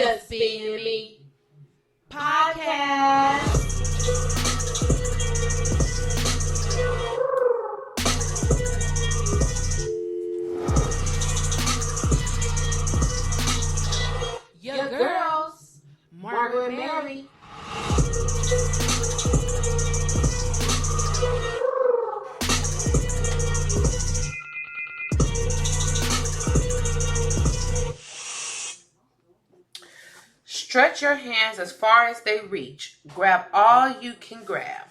Just Being Me podcast. Your girls, Margot and Mary. Stretch your hands as far as they reach. Grab all you can grab.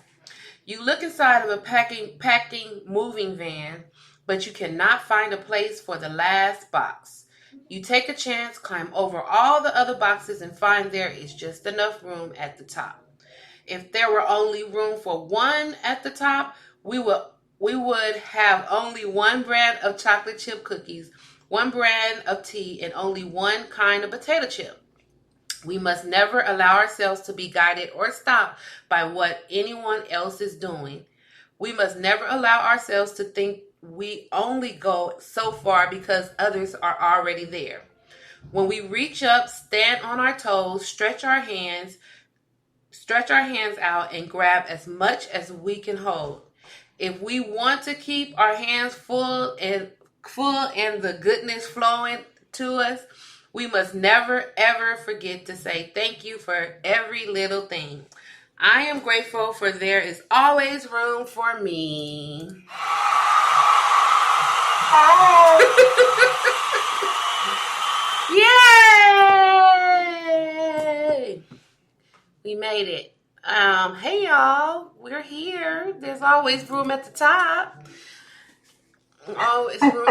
You look inside of a packing moving van, but you cannot find a place for the last box. You take a chance, climb over all the other boxes, and find there is just enough room at the top. If there were only room for one at the top, we would have only one brand of chocolate chip cookies, one brand of tea, and only one kind of potato chip. We must never allow ourselves to be guided or stopped by what anyone else is doing. We must never allow ourselves to think we only go so far because others are already there. When we reach up, stand on our toes, stretch our hands out and grab as much as we can hold. If we want to keep our hands full and the goodness flowing to us, we must never, ever forget to say thank you for every little thing. I am grateful for there is always room for me. Yay! We made it. Hey y'all, we're here. There's always room at the top. Always room.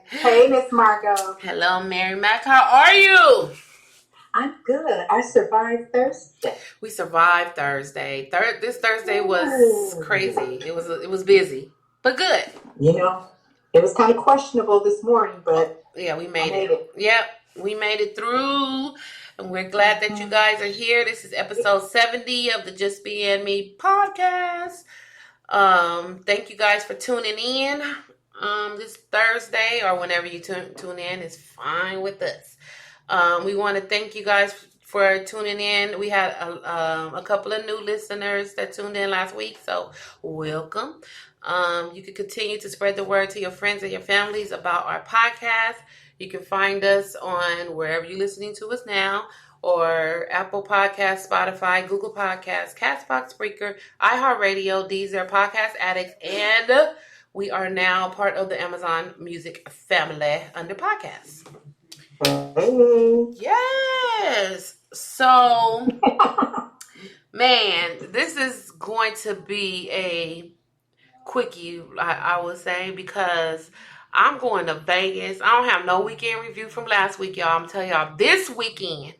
Hey, Miss Margot. Hello, Mary Mac. How are you? I'm good. I survived Thursday. We survived Thursday. This Thursday was crazy. It was busy, but good. You know, it was kind of questionable this morning, but yeah, we made it. Yep, we made it through, and we're glad that you guys are here. This is episode 70 of the Just Being Me podcast. Thank you guys for tuning in. This Thursday or whenever you tune in is fine with us. We want to thank you guys for tuning in. We had a couple of new listeners that tuned in last week, so welcome. You can continue to spread the word to your friends and your families about our podcast. You can find us on wherever you're listening to us now, or Apple Podcasts, Spotify, Google Podcasts, Castbox, Spreaker, iHeartRadio, Deezer, Podcast Addicts, and we are now part of the Amazon Music family under podcasts. Yes. So, man, this is going to be a quickie, I would say, because I'm going to Vegas. I don't have no weekend review from last week, y'all. I'm telling y'all, this weekend.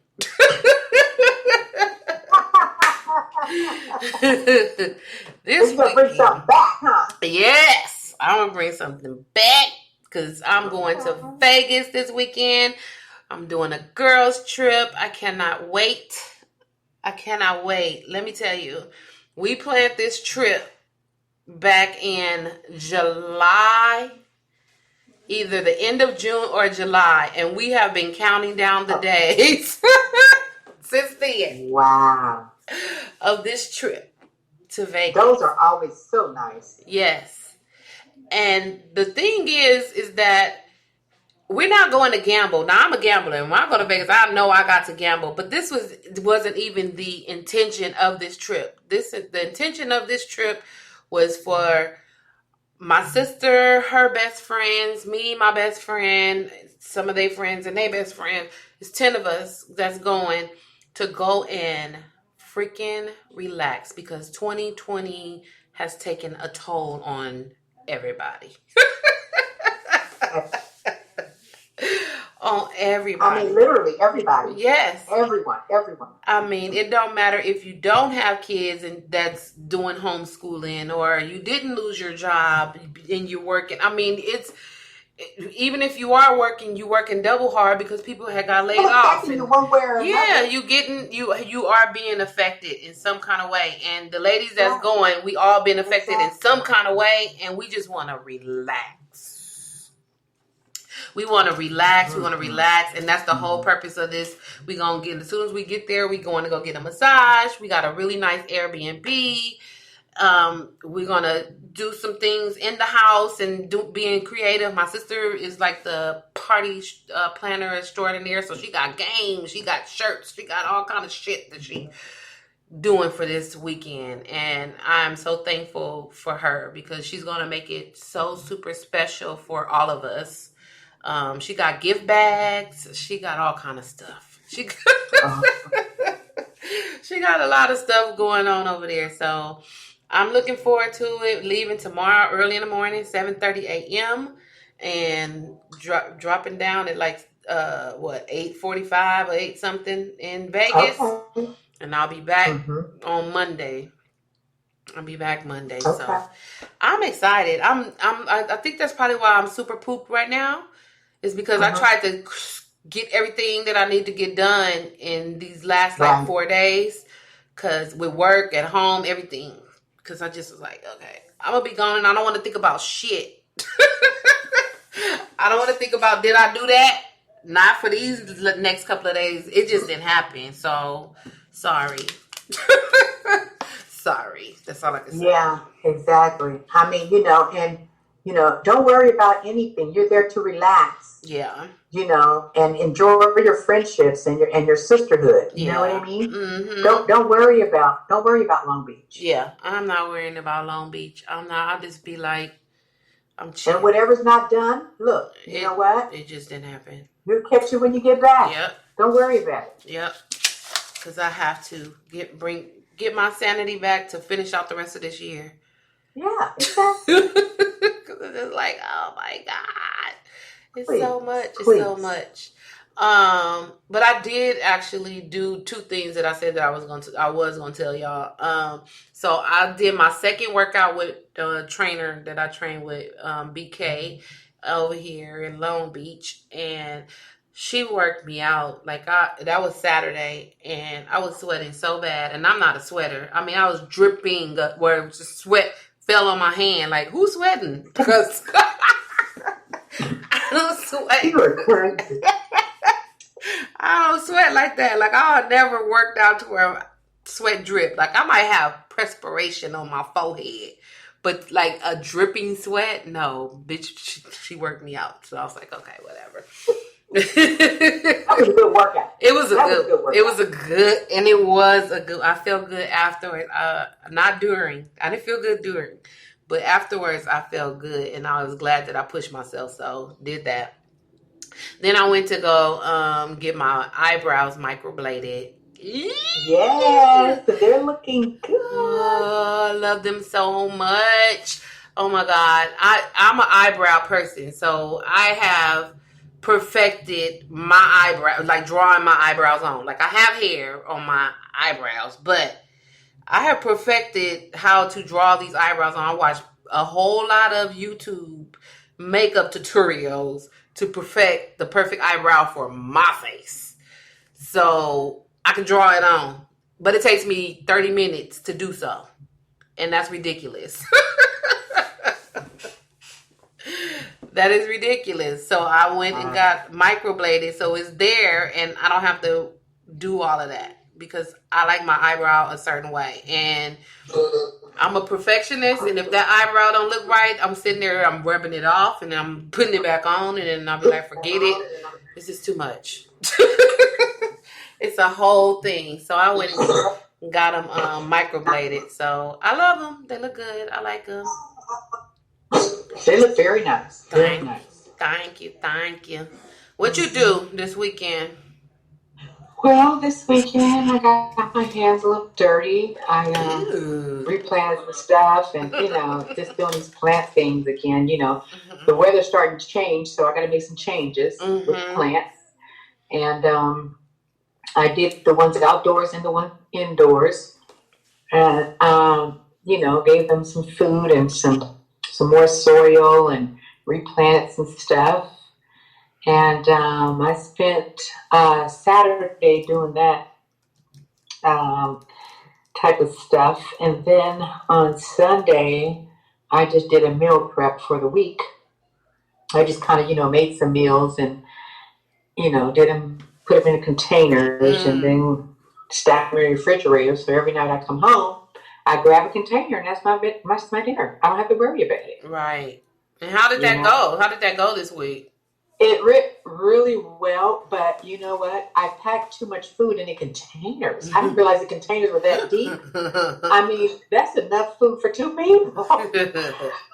This weekend. Bring something back, huh? Yes. I'm going to bring something back because I'm going to Vegas this weekend. I'm doing a girls trip. I cannot wait. Let me tell you, we planned this trip back in July, either the end of June or July, and we have been counting down the days since then. Wow. Of this trip to Vegas. Those are always so nice. Yes. And the thing is that we're not going to gamble. Now, I'm a gambler. When I go to Vegas, I know I got to gamble. But this wasn't even the intention of this trip. The intention of this trip was for my sister, her best friends, me, my best friend, some of their friends, and their best friends. It's 10 of us that's going to go and freaking relax because 2020 has taken a toll on everybody. On everybody. I mean, literally everybody. Yes. Everyone. I mean, it don't matter if you don't have kids and that's doing homeschooling, or you didn't lose your job and you're working. I mean, it's even if you are working, you working double hard because people had got laid off. You one way or another. You are being affected in some kind of way. And the ladies that's going, we all been affected in some kind of way, and we just want to relax. We want to relax. We want to relax, and that's the whole purpose of this. We gonna get, as soon as we get there, we going to go get a massage. We got a really nice Airbnb. We're gonna do some things in the house and being creative. My sister is like the party planner extraordinaire, so she got games, she got shirts, she got all kind of shit that she doing for this weekend, and I'm so thankful for her because she's gonna make it so super special for all of us. She got gift bags, she got all kind of stuff. She got a lot of stuff going on over there, so I'm looking forward to it. Leaving tomorrow early in the morning, 7:30 a.m. and dropping down at like 8:45 or 8 something in Vegas. Okay. And I'll be back on Monday. I'll be back Monday. Okay. So I'm excited. I think that's probably why I'm super pooped right now. Is because I tried to get everything that I need to get done in these last like 4 days. Cause with work, at home, everything. Cause I just was like, okay, I'm gonna be gone and I don't want to think about shit. I don't want to think about, did I do that? Not for these next couple of days. It just didn't happen. So sorry. Sorry. That's all I can say. Yeah, exactly. I mean, don't worry about anything. You're there to relax. Yeah. And enjoy your friendships and your sisterhood. You know what I mean? Mm-hmm. Don't worry about Long Beach. Yeah, I'm not worrying about Long Beach. I'm not. I'll just be like, I'm chilling. And whatever's not done, look, you know what? It just didn't happen. You'll catch it when you get back. Yep. Don't worry about it. Yep. Because I have to get my sanity back to finish out the rest of this year. Yeah, exactly. Because it's just like, oh my God. It's so much. It's so much. But I did actually do 2 things that I said that I was going to tell y'all. So I did my second workout with the trainer that I train with, BK over here in Long Beach, and she worked me out. Like that was Saturday, and I was sweating so bad, and I'm not a sweater. I mean, I was dripping where just sweat fell on my hand. Like, who's sweating? Because I don't sweat. You are crazy. I don't sweat like that. Like, I'll never worked out to where sweat drip. Like, I might have perspiration on my forehead, but like a dripping sweat, no. Bitch, she worked me out. So I was like, okay, whatever. That was a good workout. It was a good workout. It was a good. I felt good afterwards. Not during. I didn't feel good during, but afterwards I felt good, and I was glad that I pushed myself. So did that. Then I went to go get my eyebrows microbladed. Yes, they're looking good. Oh, I love them so much. Oh my God. I'm an eyebrow person, so I have perfected my eyebrows, like drawing my eyebrows on. Like, I have hair on my eyebrows, but I have perfected how to draw these eyebrows on. I watched a whole lot of YouTube makeup tutorials to perfect the perfect eyebrow for my face. So I can draw it on, but it takes me 30 minutes to do so. And that's ridiculous. That is ridiculous. So I went and got microbladed, so it's there, and I don't have to do all of that because I like my eyebrow a certain way. And I'm a perfectionist, and if that eyebrow don't look right, I'm sitting there, I'm rubbing it off, and then I'm putting it back on, and then I'll be like, forget it. This is too much. It's a whole thing. So I went and got them microbladed. So I love them. They look good. I like them. They look very nice. Very nice. Thank you. What you do this weekend? Well, this weekend I got my hands a little dirty. I replanted some stuff and, just doing these plant things again. The weather's starting to change, so I got to make some changes with plants. And I did the ones outdoors and the one indoors. And, gave them some food and some more soil and replanted some stuff. And I spent Saturday doing that type of stuff. And then on Sunday, I just did a meal prep for the week. I just kind of, made some meals and, did them, put them in containers and then stack them in the refrigerator. So every night I come home, I grab a container and that's my dinner. I don't have to worry about it. Right. And how did that go? How did that go this week? It went really well, but you know what? I packed too much food in the containers. I didn't realize the containers were that deep. I mean, that's enough food for 2 people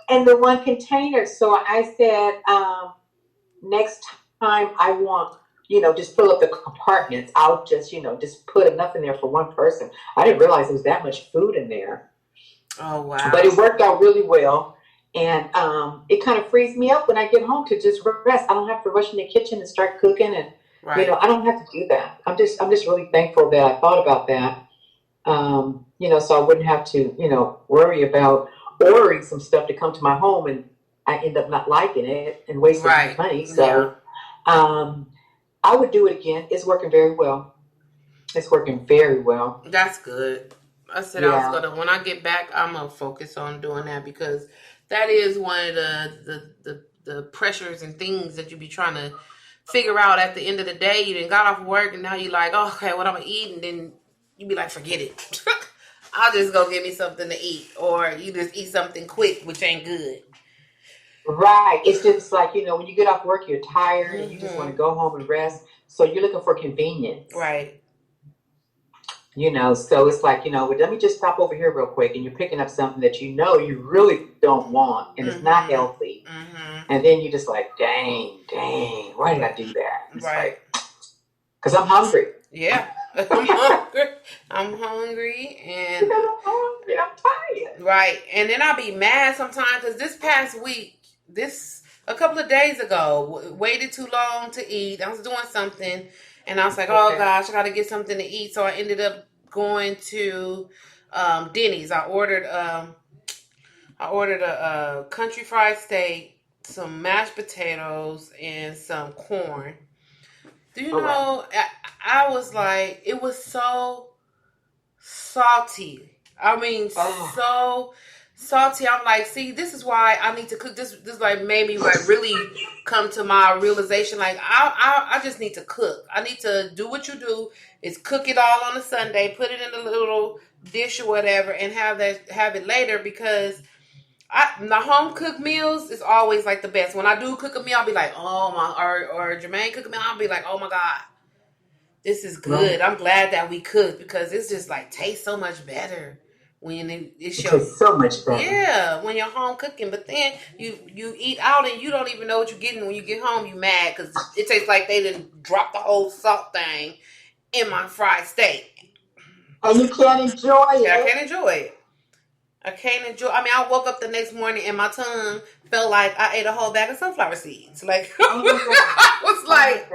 in the one container. So I said, next time I want, just fill up the compartments. I'll just, just put enough in there for one person. I didn't realize there was that much food in there. Oh, wow. But it worked out really well. And it kind of frees me up when I get home to just rest. I don't have to rush in the kitchen and start cooking, and I don't have to do that. I'm just really thankful that I thought about that. So I wouldn't have to worry about ordering some stuff to come to my home, and I end up not liking it and wasting money. So I would do it again. It's working very well. It's working very well. That's good. I said I was when I get back, I'm gonna focus on doing that because that is one of the pressures and things that you be trying to figure out at the end of the day. You done got off work and now you like, oh, okay, what I'm gonna eat, and then you be like, forget it. I'll just go get me something to eat, or you just eat something quick, which ain't good. Right. It's just like, when you get off work, you're tired and you just want to go home and rest. So you're looking for convenience. Right. So it's like, well, let me just stop over here real quick, and you're picking up something that you really don't want, and it's not healthy. And then you're just like, dang, why did I do that? It's right. Because I'm hungry. Yeah. I'm hungry and I'm tired. Right. And then I'll be mad sometimes because this past week, a couple of days ago, waited too long to eat. I was doing something and I was like, oh gosh, I got to get something to eat. So I ended up going to Denny's. I ordered a country fried steak, some mashed potatoes, and some corn. Do you know, I was like, it was so salty. I mean, so salty. I'm like, see, this is why I need to cook. This like made me like really come to my realization. Like, I just need to cook. I need to do what you do is cook it all on a Sunday, put it in a little dish or whatever, and have it later because the home cooked meals is always like the best. When I do cook a meal, I'll be like, oh my, or Jermaine cook a meal, I'll be like, oh my God, this is good. I'm glad that we cooked because it's just like tastes so much better when it tastes so much better. Yeah, when you're home cooking. But then you eat out and you don't even know what you're getting when you get home. You mad because it tastes like they didn't drop the whole salt thing in my fried steak, and you can't enjoy it. I can't enjoy it. I mean, I woke up the next morning and my tongue felt like I ate a whole bag of sunflower seeds. Like, I was like,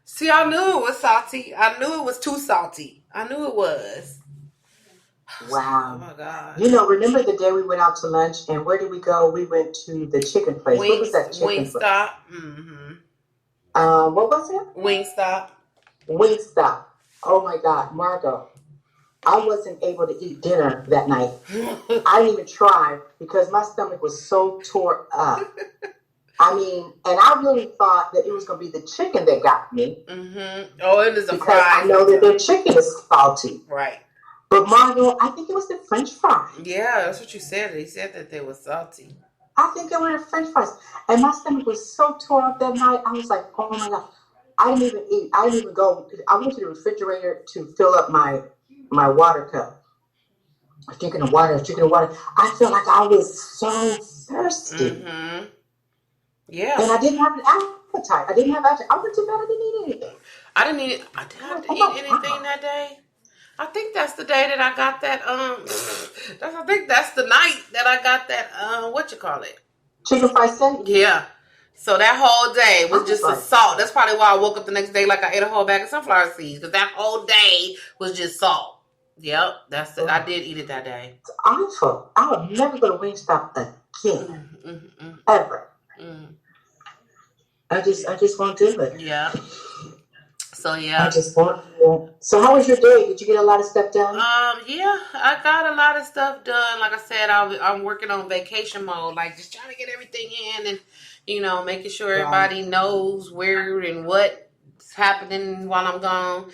see, I knew it was salty. I knew it was too salty. I knew it was. Wow. Oh, my God. Remember the day we went out to lunch and where did we go? We went to the chicken place. What was that chicken place? Wingstop. Mm-hmm. What was it? Wingstop. Oh, my God. Margot. I wasn't able to eat dinner that night. I didn't even try because my stomach was so tore up. I mean, and I really thought that it was going to be the chicken that got me. Mm-hmm. Oh, it is a because I know that their chicken is salty. Right. But Margot, I think it was the French fries. Yeah, that's what you said. He said that they were salty. I think they were the French fries. And my stomach was so tore up that night. I was like, oh my God. I didn't even eat. I didn't even go. I went to the refrigerator to fill up my water cup. I was drinking the water. I felt like I was so thirsty. Mm-hmm. Yeah. And I didn't have an appetite. I went to bed. I didn't eat anything. I didn't have to eat anything that day. I think that's the day that I got that. I think that's the night that I got that. What you call it? Chicken fried steak. Yeah. So that whole day was just a salt. That's probably why I woke up the next day like I ate a whole bag of sunflower seeds. Because that whole day was just salt. Yep, that's it. I did eat it that day. It's awful. I would never go to Wingstop again. Ever. I just won't do it. Yeah. So yeah. I just won't do it. So how was your day? Did you get a lot of stuff done? Yeah, I got a lot of stuff done. Like I said, I'm working on vacation mode, like just trying to get everything in and making sure everybody knows where and what's happening while I'm gone.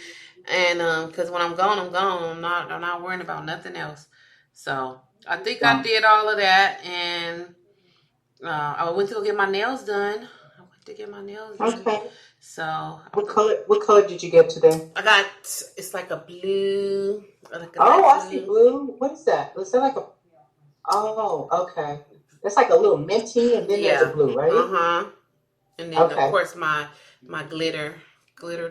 And because when I'm gone, I'm not worrying about nothing else. So I think I did all of that, and I went to go get my nails done. Okay. So What color did you get today? I got, it's like a blue. Like a Oh, light I see blue. What is that? Is that like a? Oh, okay. That's like a little minty, and then there's a blue, right? And then of course my glitter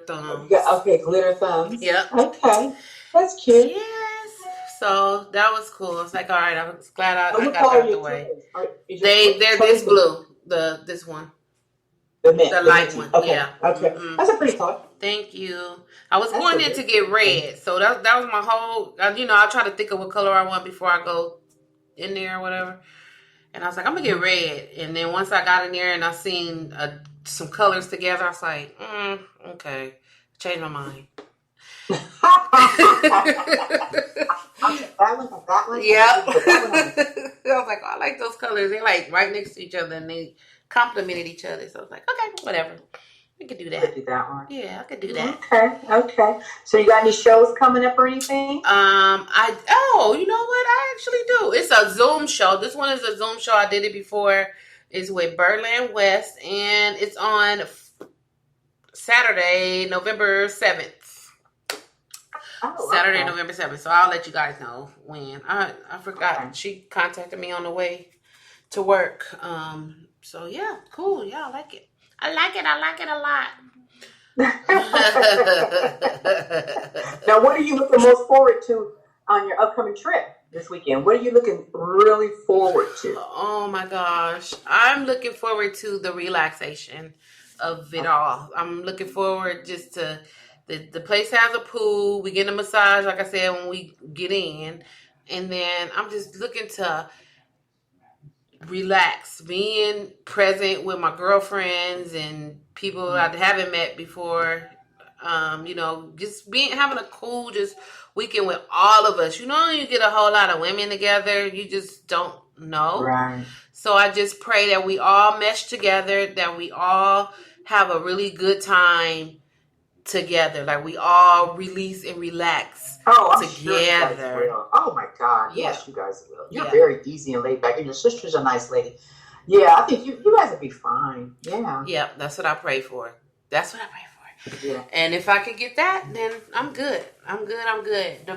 thumbs. Okay, glitter thumbs. Yep. Okay, that's cute. Yes. So that was cool. It's like, all right, I was glad I got that out the way. They're this blue. This one. The mint. The light one. Okay. Yeah. Okay. Mm-hmm. That's a pretty color. Thank you. I was going in to get red, so that was my whole. I try to think of what color I want before I go in there or whatever. And I was like, I'm gonna get red. And then once I got in there and I seen some colors together, I was like, okay, changed my mind. that one. Yeah. I was like, I like those colors. They're like right next to each other, and they complemented each other. So I was like, okay, whatever. We could do that. I could do that one. Yeah, I could do that. Okay. So you got any shows coming up or anything? You know what? I actually do. It's a Zoom show. This one is a Zoom show. I did it before. It's with Berlin West, and it's on Saturday, November 7th. Saturday, November 7th. So I'll let you guys know when. I forgot. Okay. She contacted me on the way to work. So yeah, cool. Yeah, I like it. I like it a lot. Now, what are you looking most forward to on your upcoming trip this weekend? What are you looking really forward to? Oh my gosh. I'm looking forward to the relaxation of it all. I'm looking forward just to the place has a pool. We get a massage, like I said, when we get in. And then I'm just looking to relax, being present with my girlfriends and people I haven't met before. Just having a cool weekend with all of us. You get a whole lot of women together, you just don't know. Right. So I just pray that we all mesh together, that we all have a really good time together, like we all release and relax together. Sure you guys will. Oh my God, yes, you guys will. You're very easy and laid back, and your sister's a nice lady. Yeah, I think you guys will be fine. Yeah, that's what I pray for. Yeah. And if I could get that, then I'm good.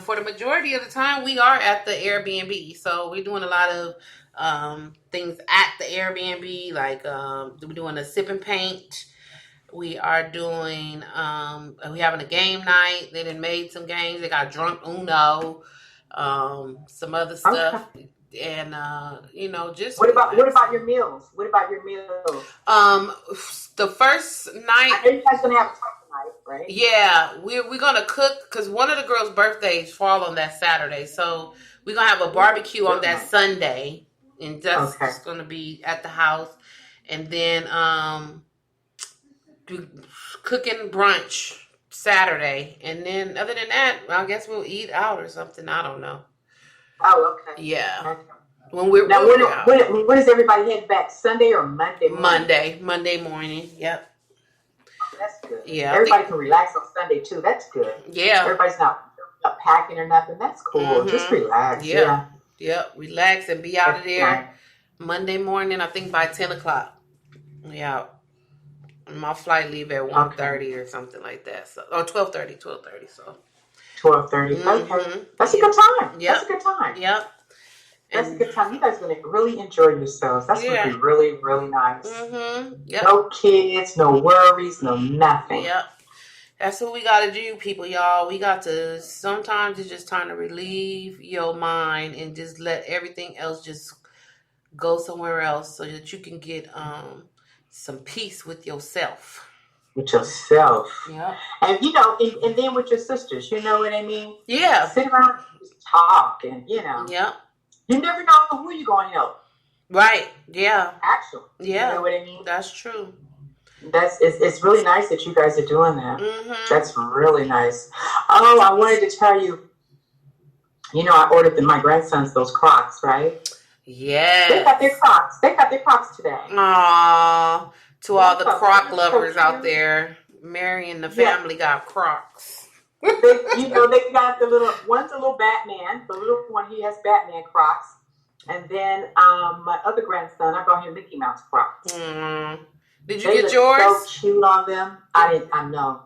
For the majority of the time, we are at the Airbnb, so we're doing a lot of things at the Airbnb, like we're doing a sip and paint. We are doing, we having a game night. They done made some games. They got drunk Uno, some other stuff. Okay. And, just. What about your meals? The first night. I know you guys going to have a turkey night, right? Yeah, we're going to cook, because one of the girls' birthdays fall on that Saturday. So we're going to have a barbecue on that Sunday. And that's going to be at the house. And then, cooking brunch Saturday, and then other than that, I guess we'll eat out or something. I don't know. Oh, okay. Yeah. Okay. When is everybody heading back? Sunday or Monday morning? Monday morning. Yep. Oh, that's good. Yeah. Everybody can relax on Sunday too. That's good. Yeah. Everybody's not packing or nothing. That's cool. Mm-hmm. Just relax. Yeah. Yep. Relax and be out of there Monday morning. I think by 10:00. We out. My flight leave at 1:30 or something like that. So, 12:30. So 12:30. Mm-hmm. Okay, that's a good time. Yep. That's a good time. Yep. That's a good time. You guys are going to really enjoy yourselves. That's going to be really, really nice. Mm-hmm. Yep. No kids, no worries, no nothing. Yep. That's what we got to do, people, y'all. We got to, sometimes it's just time to relieve your mind and just let everything else just go somewhere else so that you can get some peace with yourself. Yeah. And and then with your sisters, you know what I mean? Yeah. Sit around and just talk and Yeah. You never know who you're going to help. Right. Yeah. Actually. Yeah. You know what I mean? That's true. It's really nice that you guys are doing that. Mm-hmm. That's really nice. Oh, I wanted to tell you, I ordered my grandsons those Crocs, right? Yes. They got their Crocs. They got their Crocs today. Aww. To all the Croc lovers so out there, Mary and the family got Crocs. They got the little one's a little Batman. The little one, he has Batman Crocs, and then my other grandson, I brought him Mickey Mouse Crocs. Did you get yours? So cute on them. I know.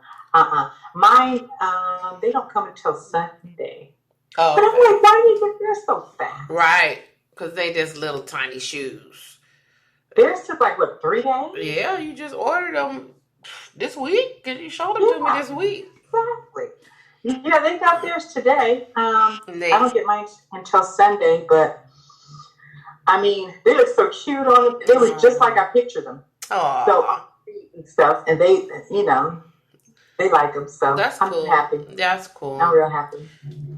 Mine, they don't come until Sunday. Oh, but I'm like, why do you get theirs so fast? Right, because they just little tiny shoes. Theirs took like, what, 3 days? Yeah, you just ordered them this week because you showed them to me this week. Exactly. Yeah, they got theirs today. I don't get mine until Sunday, but I mean, they look so cute on them. They look just like I pictured them. Oh, so and stuff, and they, they like them. So that's I'm cool. happy. That's cool. I'm real happy.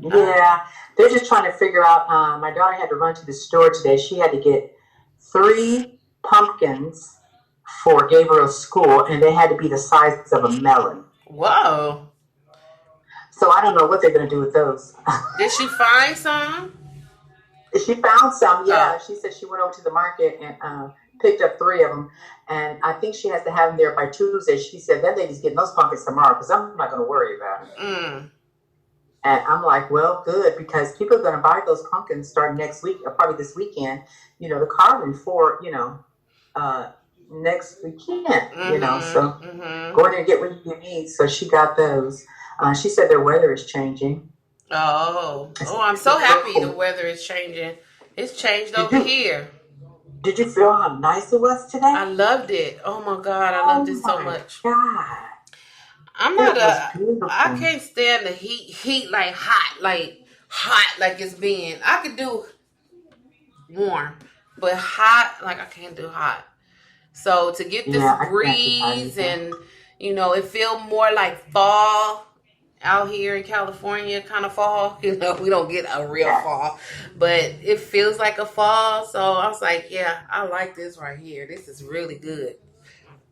Yeah, they're just trying to figure out. My daughter had to run to the store today. She had to get 3 pumpkins for Gabriel's school, and they had to be the size of a melon. Whoa. So I don't know what they're going to do with those. Did she find some? She found some, yeah. Oh. She said she went over to the market and picked up 3 of them. And I think she has to have them there by Tuesday. She said, that lady's getting those pumpkins tomorrow because I'm not going to worry about it. And I'm like, well, good, because people are going to buy those pumpkins starting next week, or probably this weekend, the carving for, next weekend, so go in there and get what you need. So she got those. She said their weather is changing. Oh, I'm so happy the weather is changing. It's changed over here. Did you feel how nice it was today? I loved it. Oh my God, I loved it so much. God. I can't stand the heat like hot like it's being. I could do warm, but hot, like I can't do hot. So to get this breeze and, it feel more like fall out here in California, kind of fall. We don't get a real fall, but it feels like a fall. So I was like, yeah, I like this right here. This is really good.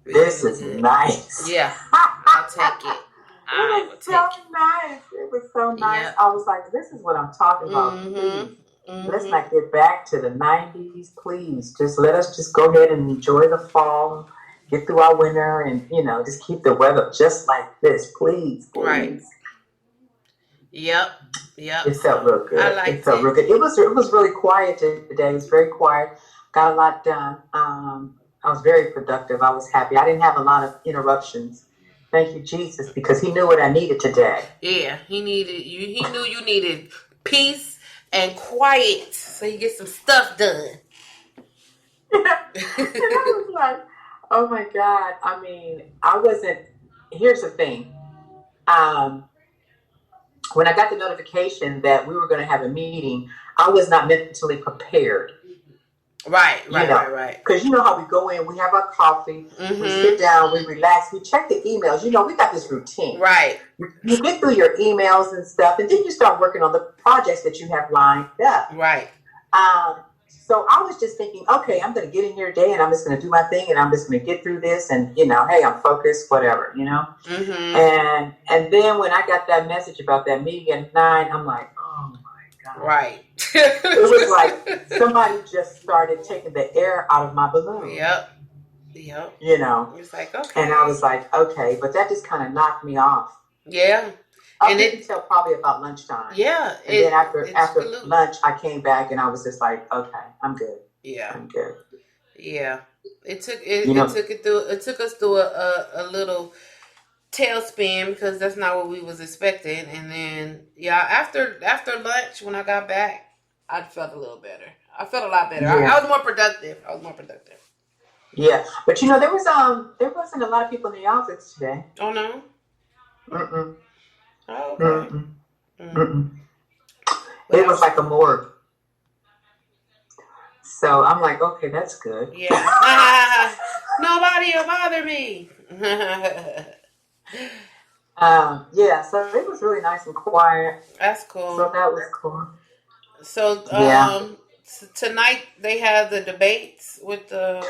This is nice. Yeah, I'll take it. It was so nice. It was so nice. Yep. I was like, this is what I'm talking about. Please. Let's not get back to the 90s, please. Just let us just go ahead and enjoy the fall, get through our winter, and, just keep the weather just like this, please. Right. Yep. It felt real good. I liked it. It felt real good. It was really quiet today. It was very quiet. Got a lot done. I was very productive. I was happy. I didn't have a lot of interruptions. Thank you, Jesus, because he knew what I needed today. Yeah, he needed you. He knew you needed peace and quiet so you get some stuff done. And I was like, oh my God. I mean, here's the thing. When I got the notification that we were going to have a meeting, I was not mentally prepared. Right. Because you know how we go in, we have our coffee, we sit down, we relax, we check the emails. We got this routine. Right. You get through your emails and stuff, and then you start working on the projects that you have lined up. Right. So I was just thinking, okay, I'm going to get in here today, and I'm just going to do my thing, and I'm just going to get through this, and, hey, I'm focused, whatever, And then when I got that message about that meeting at 9, I'm like, oh, my God. Right. It was like somebody just started taking the air out of my balloon. Yep. It's like, okay. And I was like, okay, but that just kind of knocked me off. Yeah. And until probably about lunchtime. Yeah. And then after lunch, I came back and I was just like, okay, I'm good. Yeah. I'm good. Yeah. It took us through a little tailspin because that's not what we was expecting. And then after lunch when I got back, I felt a little better. I felt a lot better. I was more productive. Yeah. But there wasn't a lot of people in the office today. Oh no? Mm-mm. Oh, okay. It was like a morgue. So I'm like, okay, that's good. Yeah. Nobody will bother me. So it was really nice and quiet. That's cool. So that was cool. So tonight they have the debates with the...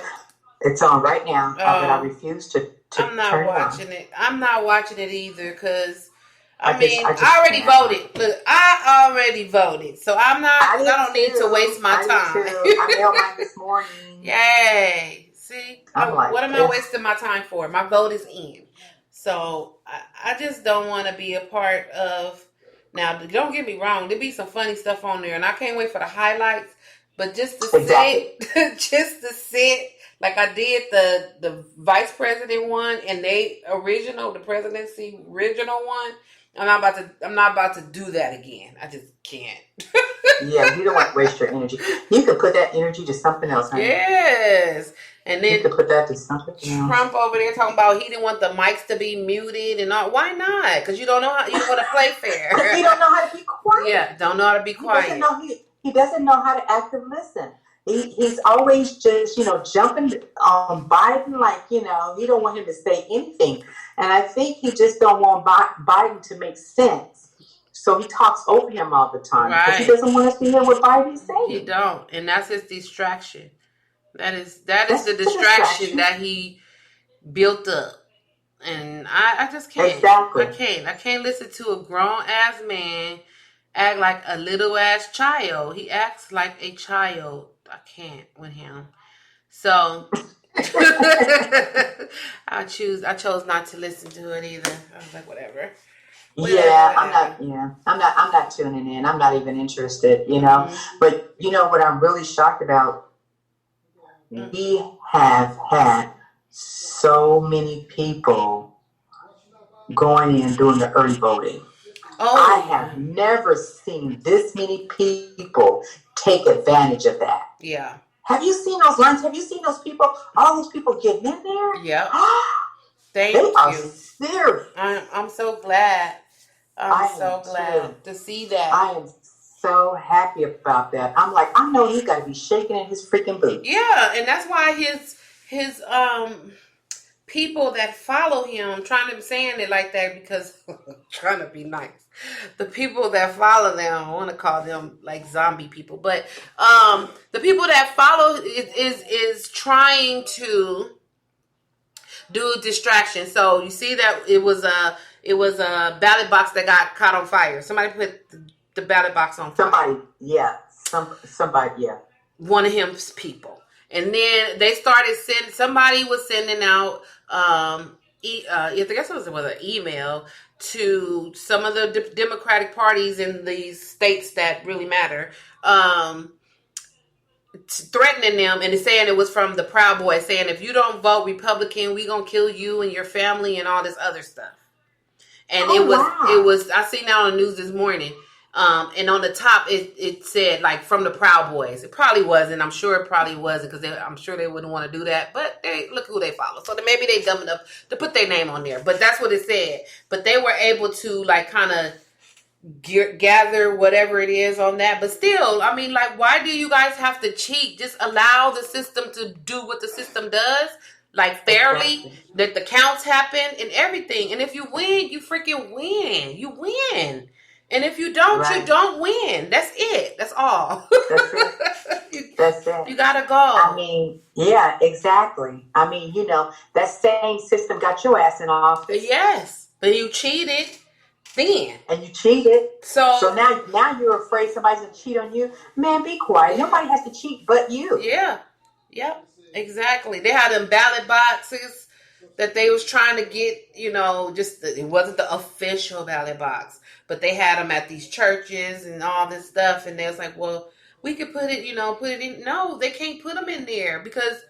It's on right now, but I refuse to I'm not watching it. I'm not watching it either because I mean, I already voted. Look, I already voted, so I don't need to waste my time. I mailed mine this morning. Yay! See, what am I wasting my time for? My vote is in, so I just don't want to be a part of. Now, don't get me wrong. There be some funny stuff on there, and I can't wait for the highlights. But just to sit, like I did the vice president one and the presidency original one. I'm not about to do that again. I just can't. Yeah, you don't want to waste your energy. You can put that energy to something else, honey. Yes. And then you can put that to something else. Trump over there talking about he didn't want the mics to be muted and all. Why not? Because you don't know how you want to play fair. Because he don't know how to be quiet. Yeah, don't know how to be quiet. He doesn't know how to active listen. He's always just, jumping on Biden like, he don't want him to say anything. And I think he just don't want Biden to make sense. So he talks over him all the time. Right. Because he doesn't want us to hear what Biden's saying. He don't. And that's his distraction. That is the distraction that he built up. And I just can't. Exactly. I can't listen to a grown ass man act like a little ass child. He acts like a child. I can't with him. So I chose not to listen to it either. I was like, whatever. I'm not tuning in. I'm not even interested, Mm-hmm. But what I'm really shocked about, we have had so many people going in doing the early voting. I have never seen this many people take advantage of that. Yeah. Have you seen those lines? Have you seen those people? All those people getting in there? Yeah. They are serious. I'm so glad. I'm so glad to see that. I am so happy about that. I'm like, I know he's got to be shaking in his freaking boots. Yeah, and that's why his people that follow him, I'm saying it like that because trying to be nice. The people that follow them, I want to call them like zombie people, but the people that follow is trying to do a distraction. So you see that it was a ballot box that got caught on fire. Somebody put the ballot box on fire. Somebody, yeah. One of him's people. And then they started somebody was sending out, I guess it was an email to some of the Democratic parties in these states that really matter, threatening them and saying it was from the Proud Boys, saying if you don't vote Republican, we gonna kill you and your family and all this other stuff. And it was I seen that on the news this morning. And on the top, it said, like, from the Proud Boys. It probably wasn't. I'm sure it probably wasn't because I'm sure they wouldn't want to do that. But look who they follow. So maybe they dumb enough to put their name on there. But that's what it said. But they were able to, like, kind of gather whatever it is on that. But still, I mean, like, why do you guys have to cheat? Just allow the system to do what the system does. Like, fairly, that the counts happen and everything. And if you win, you freaking win. You win. And if you don't, you don't win. That's it. That's all. That's it. That's it. You gotta go. I mean, yeah, exactly. I mean, that same system got your ass in office. Yes, but you cheated then. And you cheated. So now you're afraid somebody's gonna cheat on you. Man, be quiet. Nobody has to cheat but you. Yeah. Yep. Exactly. They had them ballot boxes that they was trying to get. It wasn't the official ballot box. But they had them at these churches and all this stuff. And they was like, well, we could put it in. No, they can't put them in there because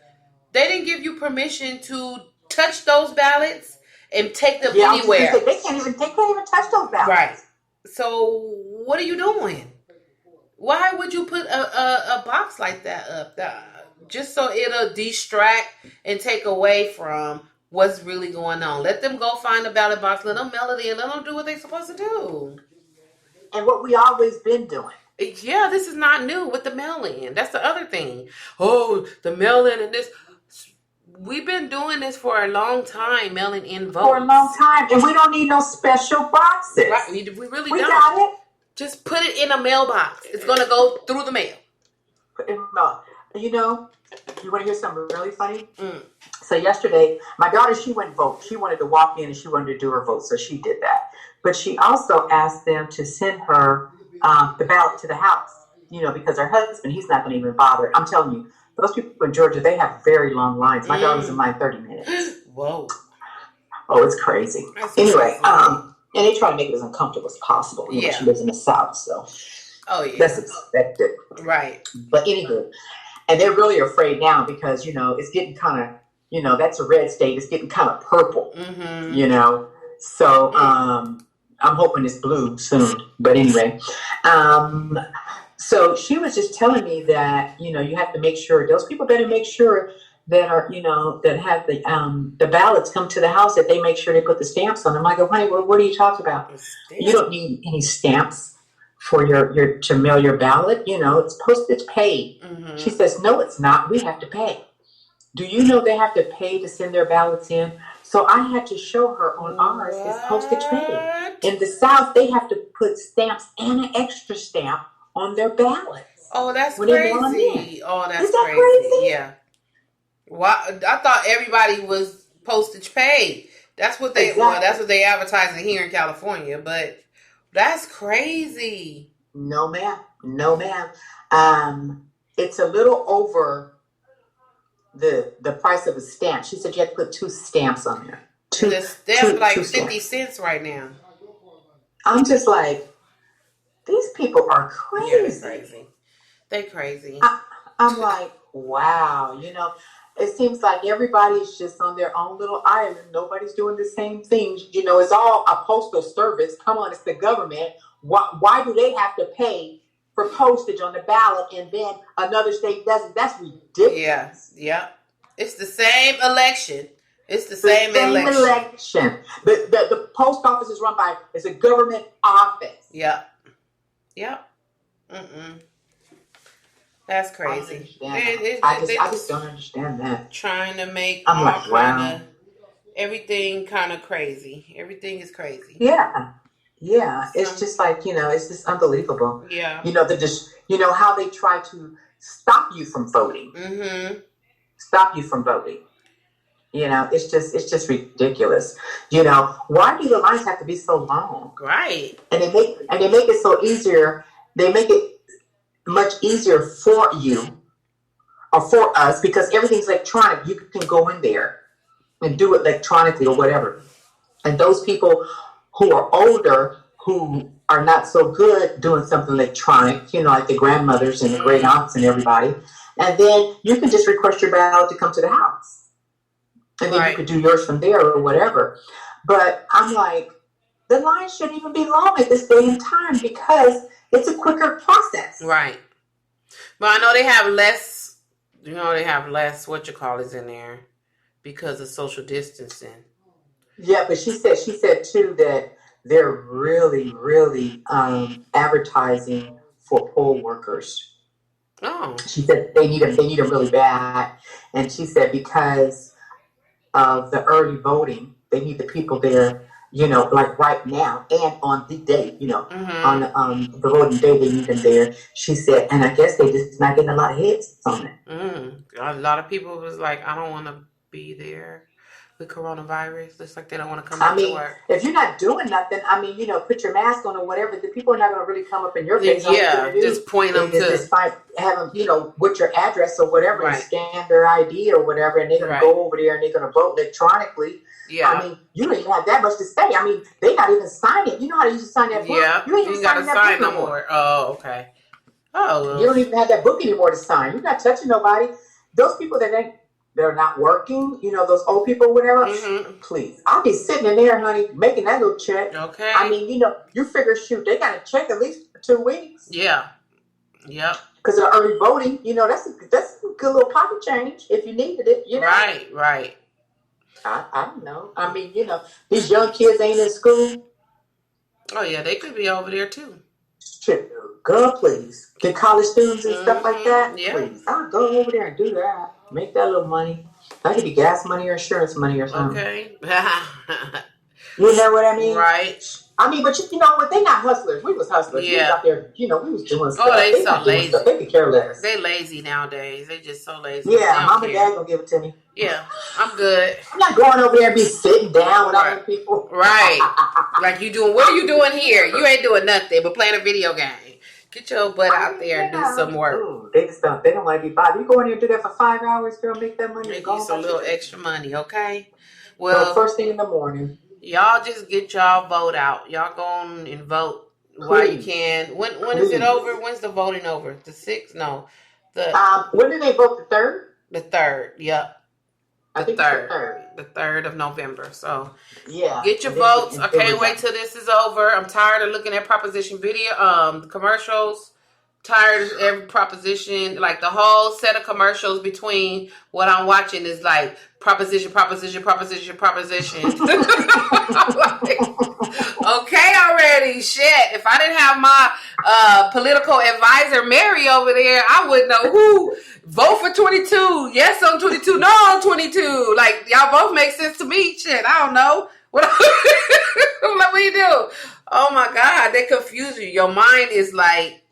they didn't give you permission to touch those ballots and take them anywhere. They can't even touch those ballots. Right. So what are you doing? Why would you put a box like that up? Just so it'll distract and take away from what's really going on. Let them go find a ballot box. Let them mail it in. Let them do what they're supposed to do. And what we always been doing. Yeah, this is not new with the mail-in. That's the other thing. Oh, the mail-in and this. We've been doing this for a long time, mailing in votes. For a long time. And we don't need no special boxes. Right. We really don't. We got it. Just put it in a mailbox. It's going to go through the mail. you know, you want to hear something really funny? Mm. So yesterday, my daughter, she went vote. She wanted to walk in and she wanted to do her vote, so she did that. But she also asked them to send her the ballot to the house, you know, because her husband, he's not going to even bother. I'm telling you, those people in Georgia, they have very long lines. My daughter's in line 30 minutes. Whoa. Oh, it's crazy. That's anyway, crazy. And they try to make it as uncomfortable as possible. You know, she lives in the South, so that's expected. Right. But anywho, and they're really afraid now because, you know, it's getting kind of, you know, that's a red state. It's getting kind of purple, you know. So I'm hoping it's blue soon. But anyway, so she was just telling me that, you know, you have to make sure, those people better make sure that are, you know, that have the ballots come to the house, that they make sure they put the stamps on them. I go, honey, well, what are you talking about? You don't need any stamps for your to mail your ballot. You know, it's postage paid. She says, no, it's not. We have to pay. Do you know they have to pay to send their ballots in? So I had to show her on ours is postage paid. In the South, they have to put stamps and an extra stamp on their ballots. Oh, that's crazy. Oh, that's crazy. Yeah. Well, I thought everybody was postage paid. That's what they that's what they advertising here in California, but that's crazy. No, ma'am. No, ma'am. It's a little over the price of a stamp. She said you had to put 2 stamps on there. The stamp like 50 cents right now. I'm just like, these people are crazy. Yeah, they're crazy. They're crazy. I'm like, wow, you know, it seems like everybody's just on their own little island. Nobody's doing the same things. You know, it's all a postal service. Come on, it's the government. Why do they have to pay for postage on the ballot and then another state doesn't? That's ridiculous. Yeah. It's the same election. It's the same election. The post office is run by, it's a government office. Yep. That's crazy. I just don't understand that. Trying to make everything kind of crazy. Everything is crazy. Yeah. It's just like, you know, it's just unbelievable. Yeah. You know, you know how they try to stop you from voting. Stop you from voting. You know, it's just ridiculous. You know, why do the lines have to be so long? Right. And they make it so easier. They make it much easier for you or for us because everything's electronic. You can go in there and do it electronically or whatever. And those people who are older, who are not so good doing something electronic, you know, like the grandmothers and the great aunts and everybody, and then you can just request your ballot to come to the house. And then you could do yours from there or whatever. But I'm like, the line shouldn't even be long at this day and time because it's a quicker process. Right. But I know they have less, in there because of social distancing. Yeah, but she said too that they're really, really advertising for poll workers. Oh. She said they need them really bad. And she said because of the early voting, they need the people there, you know, like right now and on the day, you know, on the voting day, they need them there. She said, and I guess they just not getting a lot of hits on it. A lot of people was like, I don't want to be there with coronavirus. It's like they don't want to come out to work. If you're not doing nothing, I mean, you know, put your mask on or whatever. The people are not going to really come up in your face. Yeah, just point them to. Just have them, you know, with your address or whatever, and scan their ID or whatever, and they're going to go over there and they're going to vote electronically. Yeah. I mean, you don't even have that much to say. I mean, they not even sign it. You know how to use to sign that book? Yeah. You ain't even got to sign no more. Oh, okay. Oh. You don't even have that book anymore to sign. You're not touching nobody. Those people they're not working, you know, those old people or whatever, please. I'll be sitting in there, honey, making that little check. Okay. I mean, you know, you figure, shoot, they got to check at least for 2 weeks. Yeah. Yep. Because of early voting, you know, that's a good little pocket change if you needed it, you know. Right. I don't know. I mean, you know, these young kids ain't in school. Oh, yeah, they could be over there, too. Shit, girl, please. The college students and stuff like that, yeah. Please. I'll go over there and do that. Make that little money. That could be gas money or insurance money or something. Okay. You know what I mean? Right. I mean, but you know what? They not hustlers. We was hustlers. We was out there, we was doing stuff. Oh, they so not doing lazy. stuff. They could care less. They lazy nowadays. They just so lazy. Yeah, mom and dad gonna give it to me. Yeah, I'm good. I'm not going over there and be sitting down with other people. Right. Like you doing, what are you doing here? You ain't doing nothing but playing a video game. Get your butt out there and do some work. Ooh, they don't want to be bothered. You go in there and do that for 5 hours, girl, make that money. Make you some little extra money, okay? Well, first thing in the morning. Y'all just get y'all vote out. Y'all go on and vote while you can. When is it over? When's the voting over? The 6th? No. When did they vote? The 3rd? The 3rd, yep. I think it's the 3rd. The 3rd of November. So yeah, get your votes. I can't wait till this is over. I'm tired of looking at proposition video, commercials. Tired of every proposition. Like the whole set of commercials between what I'm watching is like proposition. I'm like, okay, already. Shit. If I didn't have my political advisor Mary over there, I wouldn't know who. Vote for 22. Yes on 22. No on 22. Like y'all both make sense to me. Shit, I don't know. What do you do? Oh my God, they confuse you. Your mind is like.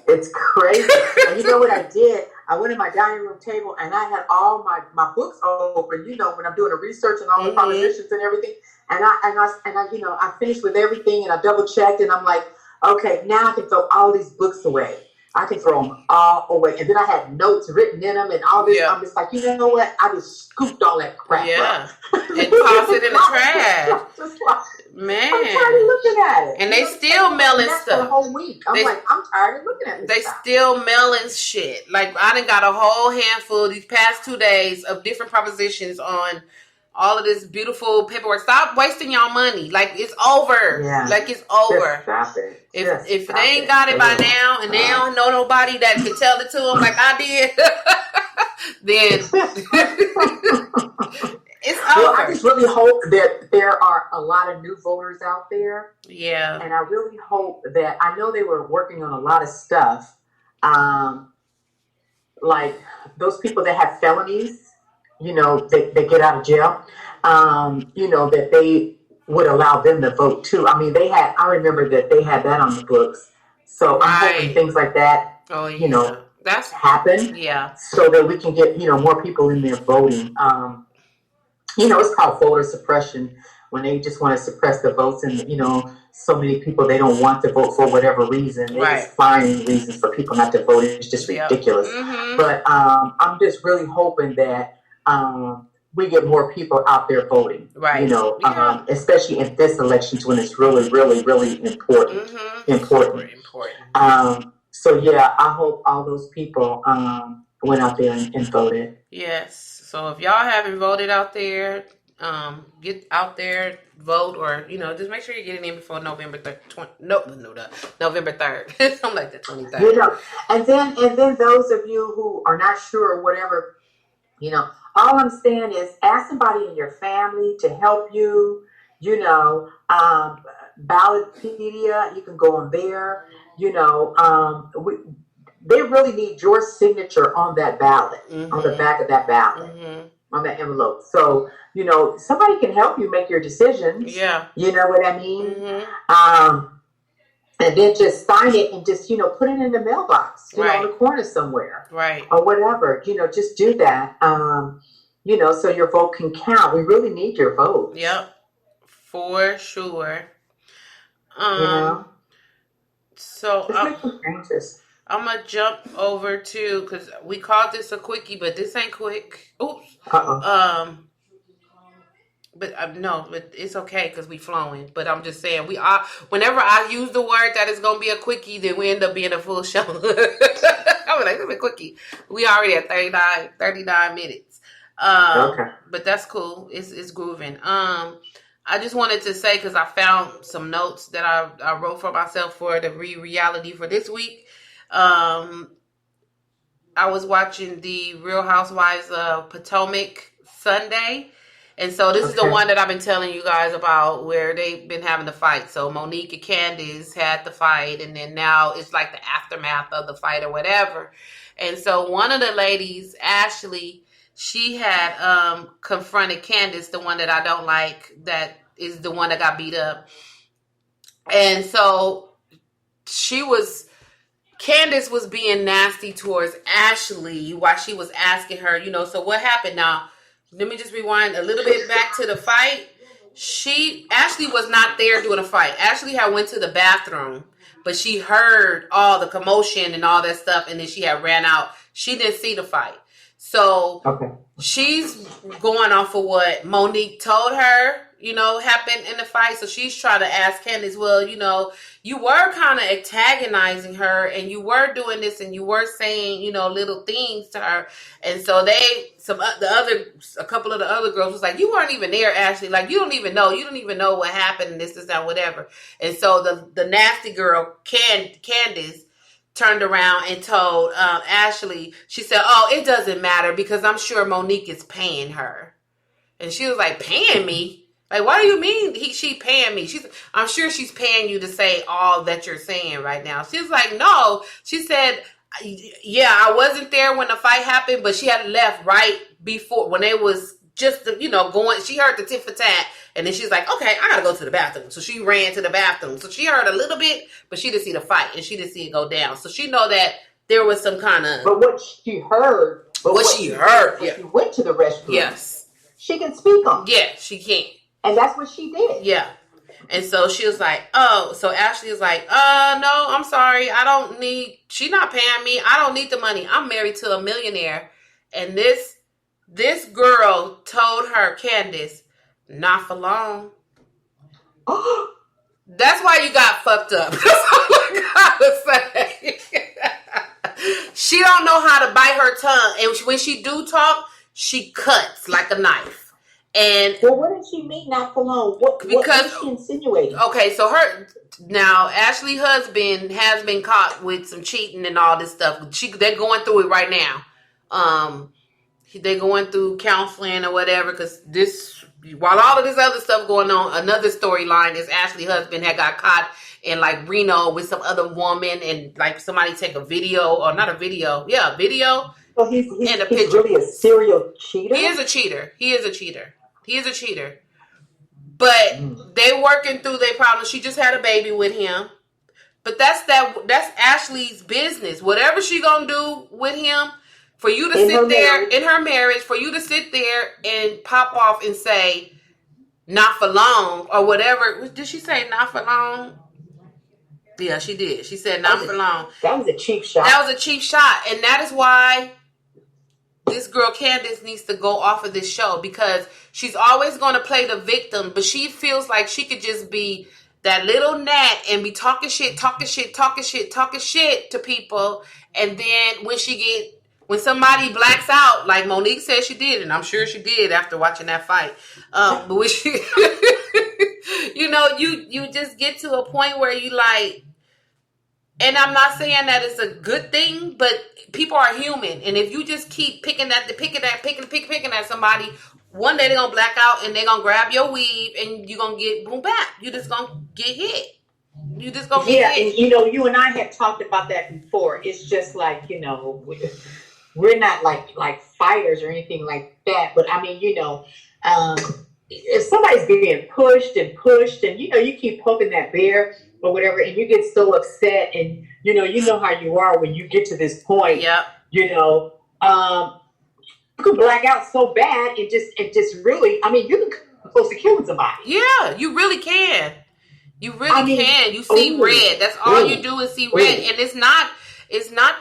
It's crazy. And you know what I did? I went in my dining room table and I had all my books open, when I'm doing the research and all the propositions and everything. And I finished with everything and I double checked and I'm like, okay, now I can throw all these books away. I can throw them all away. And then I had notes written in them and all this. Yeah. I'm just like, you know what? I just scooped all that crap up. And tossed it in the trash. Man. I'm tired of looking at it. And they still mailing stuff. The whole week. I'm tired of looking at this stuff. Still mailing shit. Like, I done got a whole handful these past 2 days of different propositions on all of this beautiful paperwork. Stop wasting y'all money. Like, it's over. Yeah. Like, it's over. Just stop it. If they ain't got it by now and they don't know nobody that can tell it to them like I did, then it's over. Well, I just really hope that there are a lot of new voters out there. Yeah. And I really hope that, I know they were working on a lot of stuff, like those people that have felonies, they get out of jail, that they would allow them to vote too. I mean, I remember that they had that on the books. So I'm hoping things like that, that's happen. Yeah. So that we can get, more people in there voting. It's called voter suppression when they just want to suppress the votes and, so many people they don't want to vote for whatever reason. They just find reasons for people not to vote. It's just ridiculous. Mm-hmm. But I'm just really hoping that we get more people out there voting. Right. Especially in this election when it's really, really, really important. Mm-hmm. Important. So yeah, I hope all those people went out there and voted. Yes. So if y'all haven't voted out there, get out there, vote, or just make sure you're getting in before November 3rd. November 3rd. I'm like the 23rd. And then those of you who are not sure or whatever, all I'm saying is ask somebody in your family to help you. Ballotpedia, you can go on there. They really need your signature on that ballot, on the back of that ballot, on that envelope. So, somebody can help you make your decisions. Yeah. You know what I mean? Mm-hmm. And then just sign it and just, put it in the mailbox, on the corner somewhere. Right. Or whatever, just do that. So your vote can count. We really need your vote. Yep. For sure. So I'm going to jump over to, because we called this a quickie, but this ain't quick. Oops. But it's okay because we flowing. But I'm just saying, whenever I use the word that is going to be a quickie, then we end up being a full show. I'm like, it's a quickie. We already at 39 minutes. But that's cool. It's grooving. I just wanted to say, because I found some notes that I wrote for myself for the reality for this week. I was watching the Real Housewives of Potomac Sunday. And so this is the one that I've been telling you guys about where they've been having the fight. So Monique and Candace had the fight, and then now it's like the aftermath of the fight or whatever. And so one of the ladies, Ashley, she had confronted Candace, the one that I don't like, that is the one that got beat up. And so Candace was being nasty towards Ashley while she was asking her, so what happened now? Let me just rewind a little bit back to the fight. Ashley was not there during the fight. Ashley had went to the bathroom, but she heard all the commotion and all that stuff, and then she had ran out. She didn't see the fight. So she's going off of what Monique told her, happened in the fight. So she's trying to ask Candace, well, you were kind of antagonizing her and you were doing this and you were saying, little things to her. And so a couple of the other girls was like, you weren't even there, Ashley. Like, you don't even know what happened and this, that, whatever. And so the nasty girl, Candace, turned around and told Ashley, she said, oh, it doesn't matter because I'm sure Monique is paying her. And she was like, paying me? Like, what do you mean she paying me? I'm sure she's paying you to say all that you're saying right now. She's like, no. She said, yeah, I wasn't there when the fight happened, but she had left right before when it was just, going. She heard the tit for tat, and then she's like, okay, I got to go to the bathroom. So she ran to the bathroom. So she heard a little bit, but she didn't see the fight, and she didn't see it go down. So she know that there was some kind of... But what she heard... When she went to the restroom. Yes. She can speak on. Yeah, she can. And that's what she did. Yeah. And so she was like, oh, so Ashley is like, no, I'm sorry. She's not paying me. I don't need the money. I'm married to a millionaire. And this girl told her, Candace, not for long. That's why you got fucked up. That's all I gotta say. She don't know how to bite her tongue. And when she do talk, she cuts like a knife. And well, what did she mean not for long? What was she insinuating? Okay, so Ashley's husband has been caught with some cheating and all this stuff. They're going through it right now. They're going through counseling or whatever because while all of this other stuff going on, another storyline is Ashley's husband had got caught in like Reno with some other woman and like somebody take a video or not a video. Yeah, a video. So he's really a serial cheater? He is a cheater. But they working through their problems. She just had a baby with him. But that's Ashley's business. Whatever she gonna do with him, for you to sit there in her marriage, for you to sit there and pop off and say, not for long, or whatever. Did she say not for long? Yeah, she did. She said not for long. That was a cheap shot. And that is why this girl Candace needs to go off of this show because she's always going to play the victim, but she feels like she could just be that little gnat and be talking shit to people. And then when somebody blacks out, like Monique said she did, and I'm sure she did after watching that fight. But when she, you just get to a point where you like, and I'm not saying that it's a good thing, but people are human. And if you just keep picking at somebody, one day they're going to black out and they're going to grab your weave and you're going to get boom back. You're just going to get hit. You just going to get hit. Yeah, and you and I have talked about that before. It's just like, we're not like fighters or anything like that. But I mean, if somebody's being pushed and you keep poking that bear or whatever, and you get so upset, and you know how you are when you get to this point. Yeah. You could black out so bad it just really. I mean, you can come close to killing somebody. Yeah, you really can. You really can. You see red. That's all you do is see red, and it's not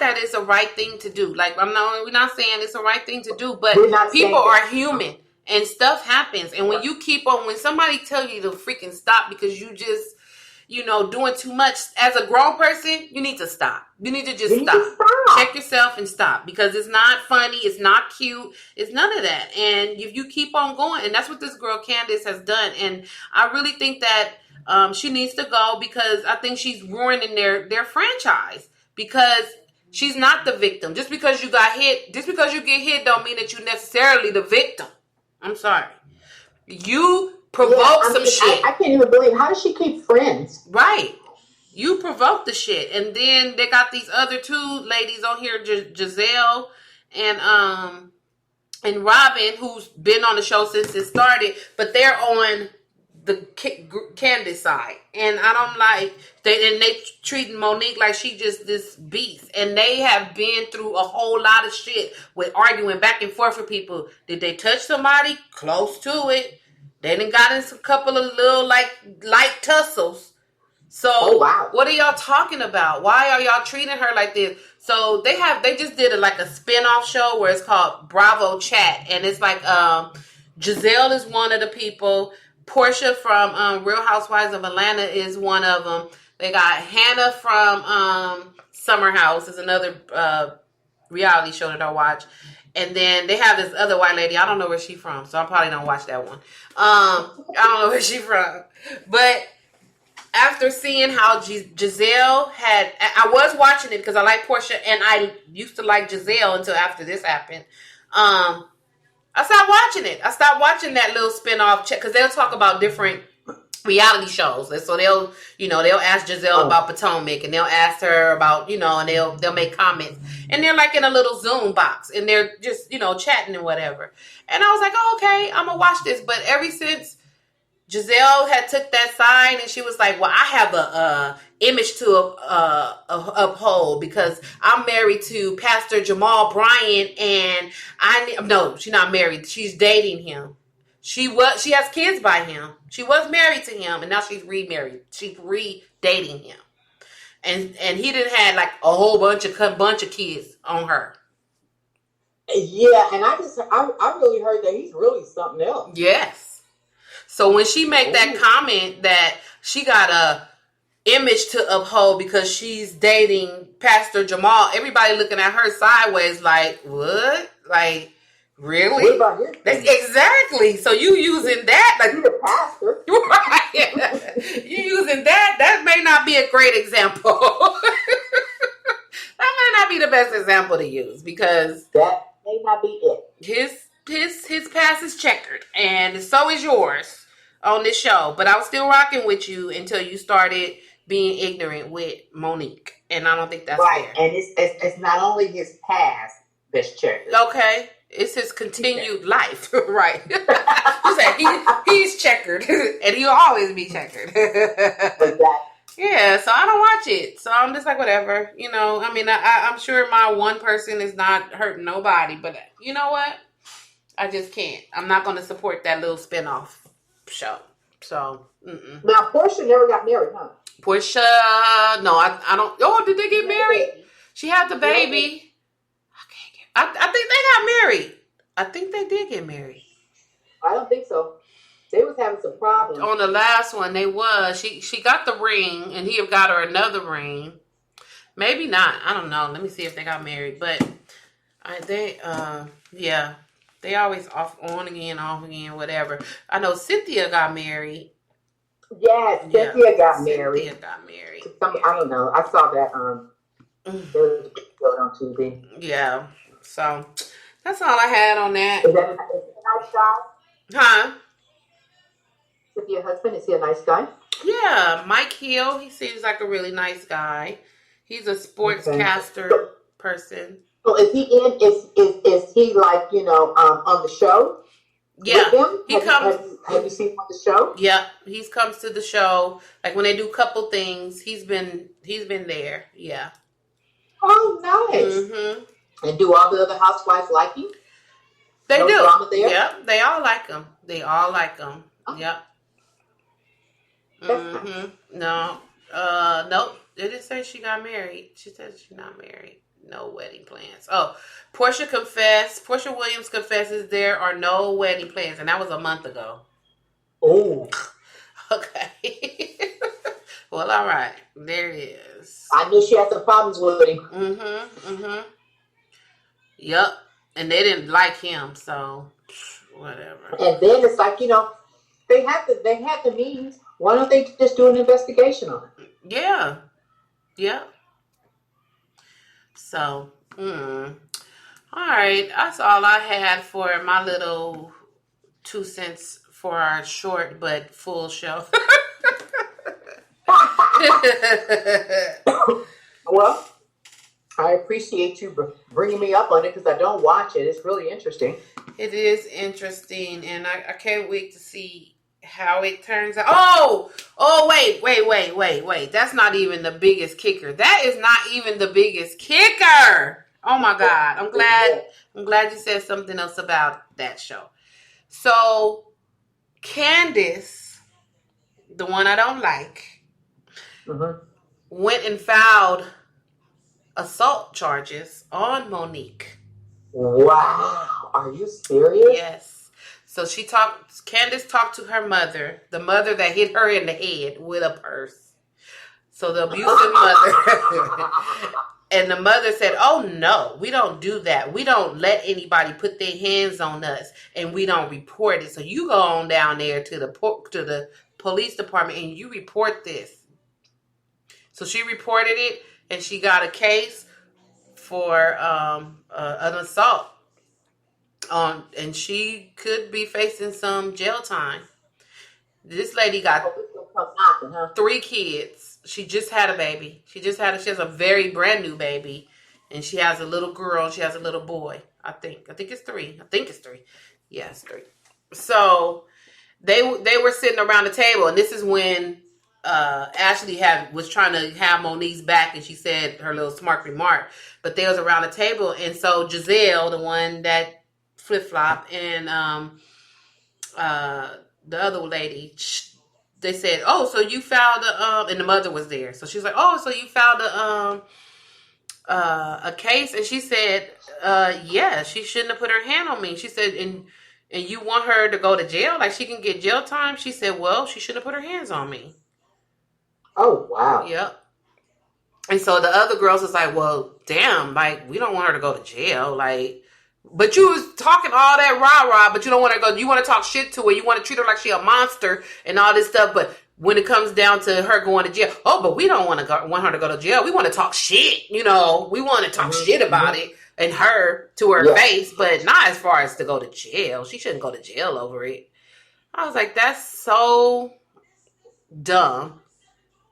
that it's a right thing to do. Like we're not saying it's a right thing to do, but people are human and stuff happens. And when you when somebody tell you to freaking stop because you just doing too much as a grown person, you need to stop. You need to just stop. Check yourself and stop because it's not funny. It's not cute. It's none of that. And if you keep on going, and that's what this girl Candace has done. And I really think that she needs to go because I think she's ruining their franchise because she's not the victim. Just because you get hit don't mean that you're necessarily the victim. I'm sorry. You provoke some shit. I can't even believe, how does she keep friends? Right. You provoke the shit. And then they got these other two ladies on here, Giselle and Robin, who's been on the show since it started, but they're on the Candace side, and I don't like they treating Monique like she just this beast, and they have been through a whole lot of shit with arguing back and forth with people. Did they touch somebody? Close to it. They done got in a couple of little like light tussles. So what are y'all talking about? Why are y'all treating her like this? So they just did like a spin-off show where it's called Bravo Chat, and it's like Giselle is one of the people. Portia from Real Housewives of Atlanta is one of them. They got Hannah from Summer House is another reality show that I watch. And then they have this other white lady. I don't know where she's from, so I probably don't watch that one. I don't know where she's from. But after seeing how Giselle had... I was watching it because I like Portia, and I used to like Giselle until after this happened. I stopped watching it. I stopped watching that little spinoff because they'll talk about different reality shows. And so they'll ask Giselle about Potomac, and they'll ask her about, and they'll make comments. And they're like in a little Zoom box, and they're just, chatting and whatever. And I was like, oh, okay, I'm going to watch this. But ever since Giselle had took that sign, and she was like, well, I have a image to uphold because I'm married to Pastor Jamal Bryant, and no, she's not married. She's dating him. She has kids by him. She was married to him, and now she's remarried. She's re-dating him. And he didn't have like a whole bunch of kids on her. Yeah, and I really heard that he's really something else. Yes. So when she made that comment that she got a image to uphold because she's dating Pastor Jamal, everybody looking at her sideways like, what? Like, really? What about him? Exactly. So you using that like you're a pastor. Right. You using that may not be a great example. That may not be the best example to use because that may not be it. His past is checkered, and so is yours on this show. But I was still rocking with you until you started being ignorant with Monique, and I don't think that's right. fair. And it's not only his past that's checkered. Okay, it's his continued life, right? You said he's checkered, and he'll always be checkered. Exactly. Yeah, so I don't watch it. So I'm just like, whatever. I mean, I'm sure my one person is not hurting nobody, but you know what? I just can't. I'm not going to support that little spinoff show. So, Now, Portia never got married, huh? Portia, no, I don't. Oh, did they get married? She had the baby. I think they got married. I think they did get married. I don't think so. They was having some problems. On the last one, they was. She got the ring, and he got her another ring. Maybe not. I don't know. Let me see if they got married. But they always on again, whatever. I know Cynthia got married. Yes, Cynthia got married. Cynthia got married. I don't know. I saw that on TV. Yeah. So that's all I had on that. Is that a nice guy? Huh? Cynthia's husband, is he a nice guy? Yeah, Mike Hill. He seems like a really nice guy. He's a sportscaster person. So is he in? Is he like on the show? Yeah, with them? He comes. Have you seen him on the show? Yeah, he comes to the show. Like when they do couple things, he's been there. Yeah. Oh, nice. Mm-hmm. And do all the other housewives like him? They No do. drama there? Yeah, they all like him. Oh. Yep. Mm-hmm. No. Nope. They didn't say she got married. She said she's not married. No wedding plans. Oh, Portia Williams confesses there are no wedding plans, and that was a month ago. Oh. Okay. Well, all right. There it is. I knew she had some problems with him. Mm-hmm. Yep. And they didn't like him, so whatever. And then it's like, they had the means. Why don't they just do an investigation on it? Yeah. Yeah. So, all right. That's all I had for my little 2 cents for our short but full show. Well, I appreciate you bringing me up on it because I don't watch it. It's really interesting. It is interesting, and I can't wait to see how it turns out. Wait. That's not even the biggest kicker. That is not even the biggest kicker. Oh my God. I'm glad you said something else about that show. So Candace, the one I don't like, went and filed assault charges on Monique. Wow. Are you serious? Yes. So Candace talked to her mother, the mother that hit her in the head with a purse. So the abusive mother. And the mother said, oh no, we don't do that. We don't let anybody put their hands on us, and we don't report it. So you go on down there to the police department and you report this. So she reported it, and she got a case for an assault. And she could be facing some jail time. This lady got 3 kids. She just had a baby. She has a very brand new baby, and she has a little girl. She has a little boy. I think it's 3. Yeah, it's 3. So they were sitting around the table, and this is when Ashley was trying to have Monique's back, and she said her little smart remark. But they was around the table, and so Giselle, the one that flip-flop, and the other lady, they said, oh, so you filed and the mother was there. So she's like, oh, so you filed a case? And she said, yeah, she shouldn't have put her hand on me. She said, and you want her to go to jail? Like she can get jail time? She said, well, she shouldn't have put her hands on me. Oh, wow. Yep. And so the other girls was like, well, damn, like, we don't want her to go to jail. Like, but you was talking all that rah-rah, but you don't want to go. You want to talk shit to her. You want to treat her like she a monster and all this stuff. But when it comes down to her going to jail, oh, but we don't want her to go to jail. We want to talk shit. You know, we want to talk shit about it and her to her face, but not as far as to go to jail. She shouldn't go to jail over it. I was like, that's so dumb.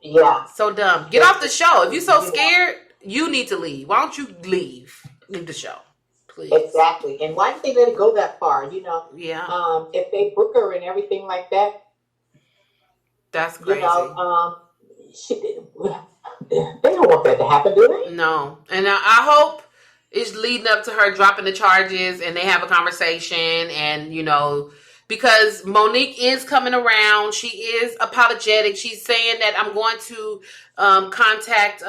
Yeah. So dumb. Get off the show. If you're so scared, you need to leave. Why don't you leave? Leave the show. Please. Exactly. And why did they let it go that far? You know, if they book her and everything like that, that's crazy. You know, they don't want that to happen, do they? No. And I hope it's leading up to her dropping the charges and they have a conversation, and, you know, because Monique is coming around. She is apologetic. She's saying that I'm going to contact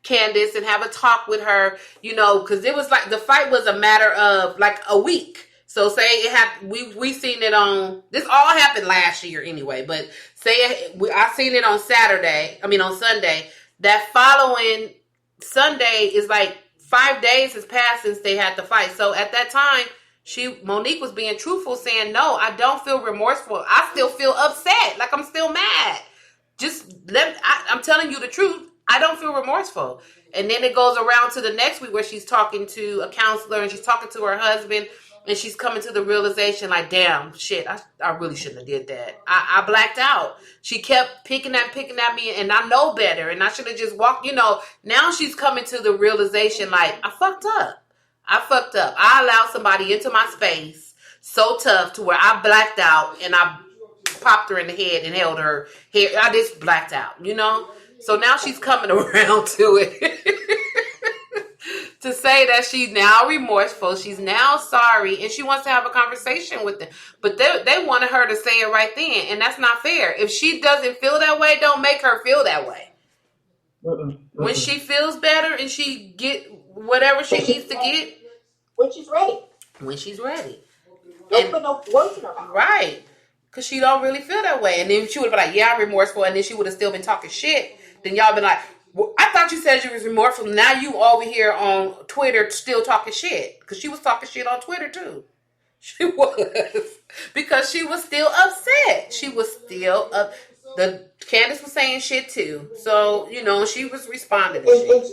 Candace and have a talk with her, you know, because it was like the fight was a matter of like a week. So say it happened, we seen it on, this all happened last year anyway, but I seen it on Sunday. That following Sunday is like 5 days has passed since they had the fight. So at that time, Monique was being truthful, saying, no, I don't feel remorseful. I still feel upset. Like I'm still mad. I'm telling you the truth. I don't feel remorseful. And then it goes around to the next week where she's talking to a counselor and she's talking to her husband and she's coming to the realization like, damn, shit, I really shouldn't have did that. I blacked out. She kept picking at me and I know better and I should have just walked, you know. Now she's coming to the realization like, I fucked up. I allowed somebody into my space so tough to where I blacked out and I popped her in the head and held her hair. I just blacked out, you know. So now she's coming around to it to say that she's now remorseful. She's now sorry and she wants to have a conversation with them. But they wanted her to say it right then. And that's not fair. If she doesn't feel that way, don't make her feel that way. When she feels better and she get whatever she needs to get. When she's ready. Don't put no words in her mouth. Right. Because she don't really feel that way. And then she would have been like, yeah, I'm remorseful. And then she would have still been talking shit. Then y'all been like, well, I thought you said you was remorseful. Now you over here on Twitter still talking shit. Because she was talking shit on Twitter too. She was. Because she was still upset. She was still Candace was saying shit too. So, you know, she was responding to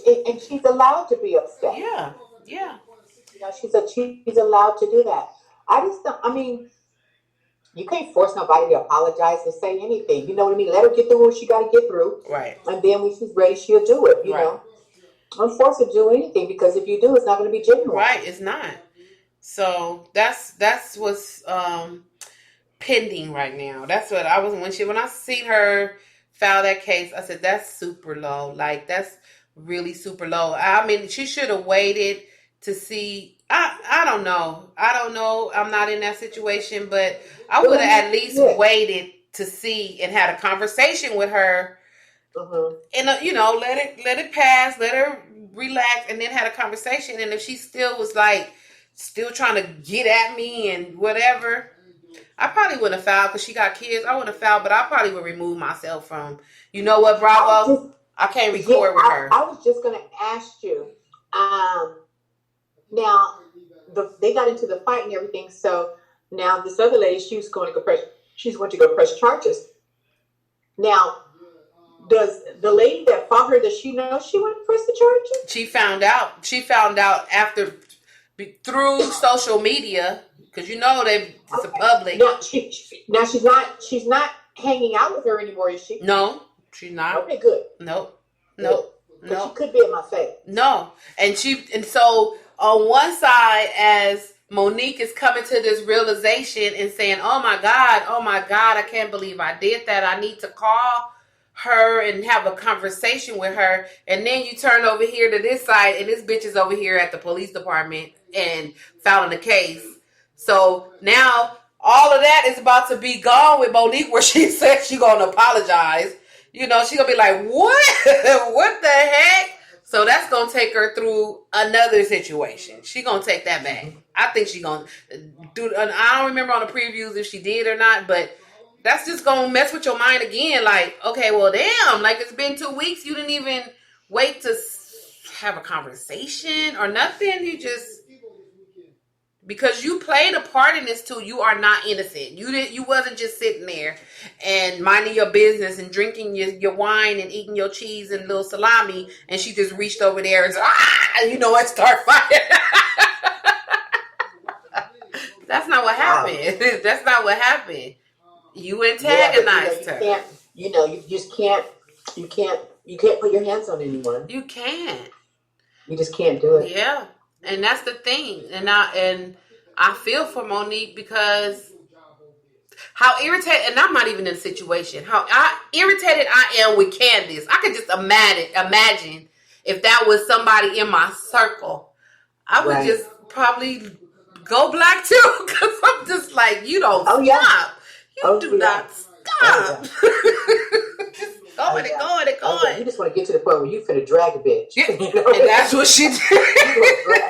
shit. And she's allowed to be upset. Yeah. You know, she's allowed to do that. You can't force nobody to apologize or say anything. You know what I mean? Let her get through what she got to get through. Right. And then when she's ready, she'll do it, you know. Don't force her to do anything because if you do, it's not going to be genuine. Right, it's not. So that's what's pending right now. That's what I was when I seen her file that case. I said that's super low. Like that's really super low. I mean, she should have waited to see. I don't know. I don't know. I'm not in that situation, but I would have at least waited to see and had a conversation with her. And let it pass, let her relax, and then had a conversation. And if she still was like still trying to get at me and whatever, I probably wouldn't have filed because she got kids. I wouldn't have filed, but I probably would remove myself from. You know what, Bravo? I can't record with her. I was just going to ask you. Now they got into the fight and everything. So now this other lady, she's going to go press charges. Now, does the lady that fought her, does she know she wouldn't press the charges? She found out. She found out through social media because it's a public. Now she's not hanging out with her anymore, is she? No, she's not. Okay, good. Nope. But she could be in my face. No, and so on one side, as Monique is coming to this realization and saying, "Oh my God, I can't believe I did that. I need to call her and have a conversation with her." And then you turn over here to this side, and this bitch is over here at the police department and filing a case. So now all of that is about to be gone with Monique, where she said she's gonna apologize. She's gonna be like, "What? What the heck?" So that's gonna take her through another situation. She gonna take that back. I think she gonna do. I don't remember on the previews if she did or not, but that's just gonna mess with your mind again. Like, okay, well, damn, like it's been 2 weeks. You didn't even wait to have a conversation or nothing. You just, because you played a part in this too. You are not innocent. You wasn't just sitting there and minding your business and drinking your wine and eating your cheese and little salami. And she just reached over there and said, start fighting. That's not what happened. That's not what happened. You antagonized her. You just can't. You can't put your hands on anyone. You can't. You just can't do it. Yeah, and that's the thing. And I feel for Monique because how irritated, and I'm not even in a situation. How irritated I am with Candace. I could just imagine if that was somebody in my circle, I would just probably go black too. Because I'm just like, you don't stop. Yeah. You do not stop. Just going and going and going. You just want to get to the point where you finna drag a bitch. Yeah. And that's what she did.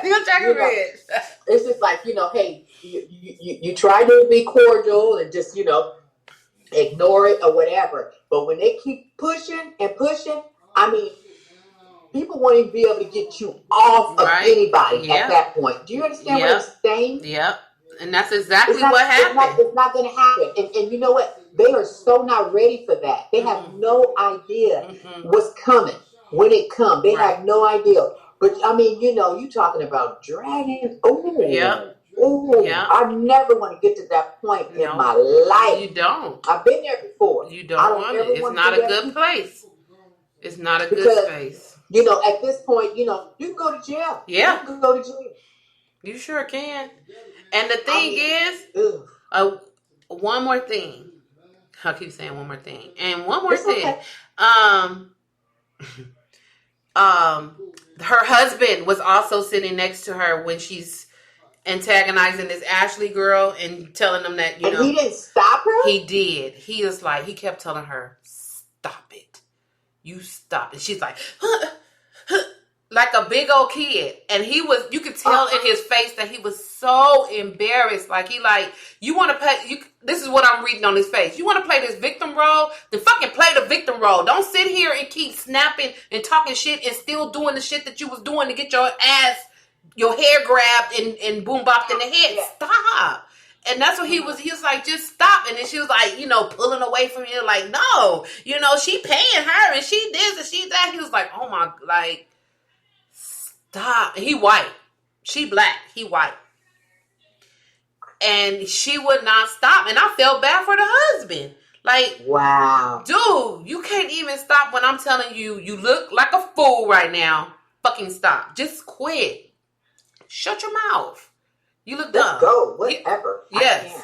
You drag a bitch. It's just like, hey, you try to be cordial and just, ignore it or whatever. But when they keep pushing and pushing, I mean, people won't even be able to get you off of anybody at that point. Do you understand what I'm saying? Yep. And that's exactly what happened. It's not going to happen. And you know what? They are so not ready for that. They have no idea what's coming when it comes. They have no idea. But, I mean, you talking about dragging. Oh, yeah. Oh, yeah. I never want to get to that point in my life. You don't. I've been there before. You don't want it. It's not a good place. It's not a good space. At this point, you can go to jail. Yeah. You can go to jail. You sure can. And the thing is, one more thing. I keep saying one more thing. And one more thing. Okay. Her husband was also sitting next to her when she's antagonizing this Ashley girl and telling them that, and he didn't stop her? He did. He kept telling her, stop it. You stop it. She's like, like a big old kid. And you could tell in his face that he was so embarrassed. Like, you want to play, this is what I'm reading on his face. You want to play this victim role? Then fucking play the victim role. Don't sit here and keep snapping and talking shit and still doing the shit that you was doing to get your hair grabbed and boom bopped in the head. Yeah. Stop. And that's what he was like, just stop. And then she was like, pulling away from him. Like, no, she paying her and she this and she that. He was like, oh my, like, stop. He white. She black. He white. And she would not stop. And I felt bad for the husband. Like, wow. Dude, you can't even stop when I'm telling you, you look like a fool right now. Fucking stop. Just quit. Shut your mouth. You look dumb. Let's go. Whatever. Yes.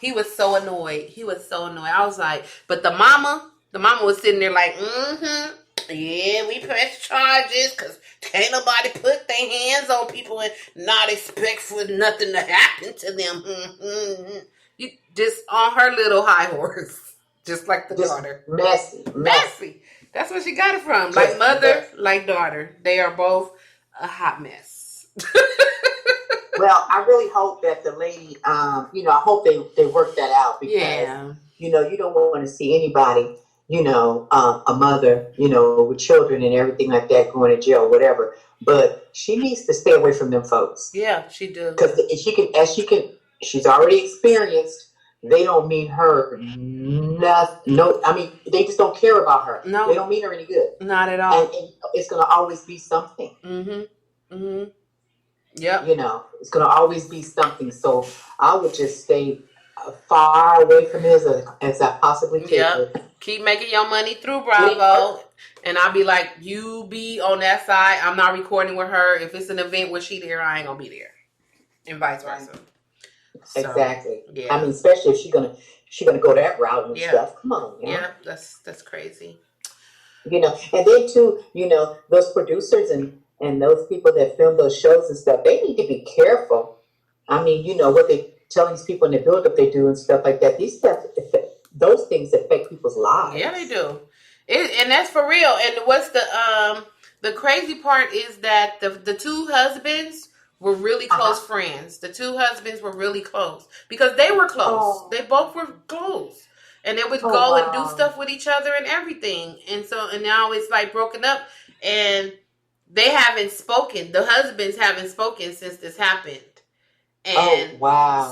He was so annoyed. I was like, but the mama was sitting there like, yeah, we press charges because can't nobody put their hands on people and not expect for nothing to happen to them. You just on her little high horse, just like the daughter. Messy. That's where she got it from. Like mother, like daughter. They are both a hot mess. Well, I really hope that the lady, I hope they work that out because, you don't want to see anybody, a mother, with children and everything like that going to jail, whatever. But she needs to stay away from them folks. Yeah, she does. Because she's already experienced. They don't mean her nothing. No, I mean, they just don't care about her. No. They don't mean her any good. Not at all. And it's going to always be something. Yep. It's going to always be something. So I would just stay far away from it as I possibly can. Yep. Keep making your money through Bravo. And I'll be like, you be on that side. I'm not recording with her. If it's an event where she there, I ain't going to be there. And vice versa. So, exactly. Yeah. I mean, especially if she's gonna go that route and stuff. Come on. Yeah, that's crazy. And then too, those producers and those people that film those shows and stuff, they need to be careful. I mean, what they tell these people in the build-up they do and stuff like that. Those things affect people's lives. Yeah, they do. And that's for real. And what's the crazy part is that the two husbands were really close friends. The two husbands were really close because they were close. Oh. They both were close. And they would go and do stuff with each other and everything. And now it's like broken up and they haven't spoken. The husbands haven't spoken since this happened. And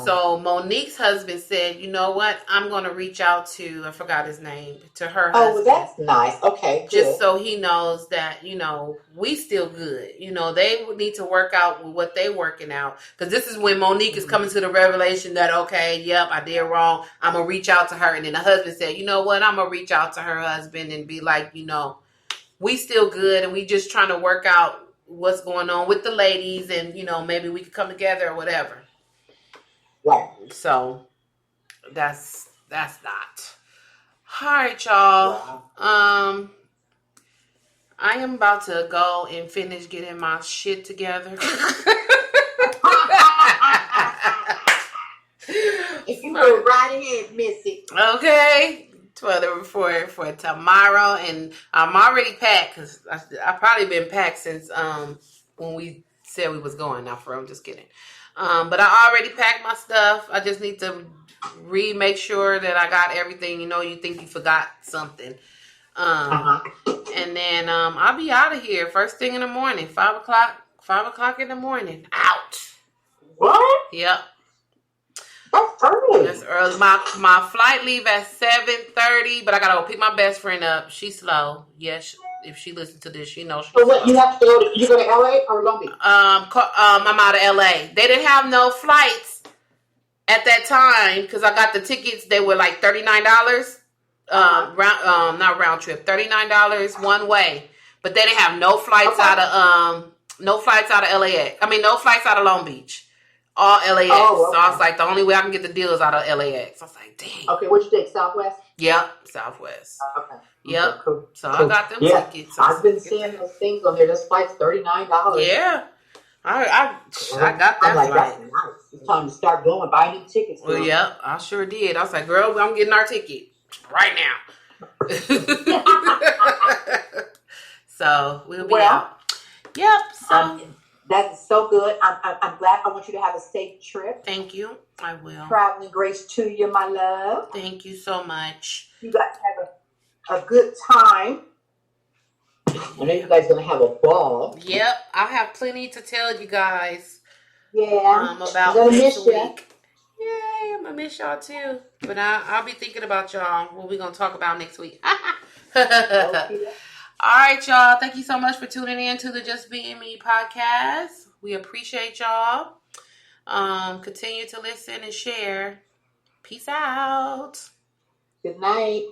so Monique's husband said, you know what? I'm going to reach out to, I forgot his name, to her husband. Oh, well, that's nice. Okay, good. Just so he knows that, we still good. They would need to work out with what they working out. Because this is when Monique is coming to the revelation that, okay, yep, I did wrong. I'm going to reach out to her. And then the husband said, you know what? I'm going to reach out to her husband and be like, we still good. And we just trying to work out what's going on with the ladies. And, maybe we could come together or whatever. Right. So that's not. All right, y'all. Wow. I am about to go and finish getting my shit together. If you go right ahead, Missy. Okay. For tomorrow, and I'm already packed because I've probably been packed since when we said we was going. Now, I'm just kidding. But I already packed my stuff. I just need to make sure that I got everything. You think you forgot something. And then I'll be out of here first thing in the morning, 5 o'clock in the morning. Out. What? Yep. That's early. That's early. My flight leave at 7:30, but I gotta go pick my best friend up. She's slow. Yes. If she listens to this, she knows she's so what, you have to go you go to LA or Long Beach? I'm out of LA. They didn't have no flights at that time because I got the tickets. They were like $39. Not round trip, $39 one way. But they didn't have no flights out of LAX. I mean, no flights out of Long Beach. All LAX. Oh, okay. So I was like, the only way I can get the deal is out of LAX. I was like, dang. Okay, what'd you take? Southwest? Yep, Southwest. Okay. Yep. Okay, cool. So cool. I got them tickets. I've been seeing those things on there. Those flights $39. Yeah. I got that I'm like, flight. that's nice. It's time to start going, buy new tickets. Well, yeah, I sure did. I was like, girl, I'm getting our ticket right now. So we'll be out. Yep. So that is so good. I'm glad. I want you to have a safe trip. Thank you. I will. Traveling grace to you, my love. Thank you so much. You guys have a good time. I know you guys are going to have a ball. Yep. I have plenty to tell you guys. Yeah. About next week. Yay, I'm going to miss y'all too. But I'll be thinking about y'all. What we going to talk about next week. Okay. All right, y'all. Thank you so much for tuning in to the Just Being Me podcast. We appreciate y'all. Continue to listen and share. Peace out. Good night.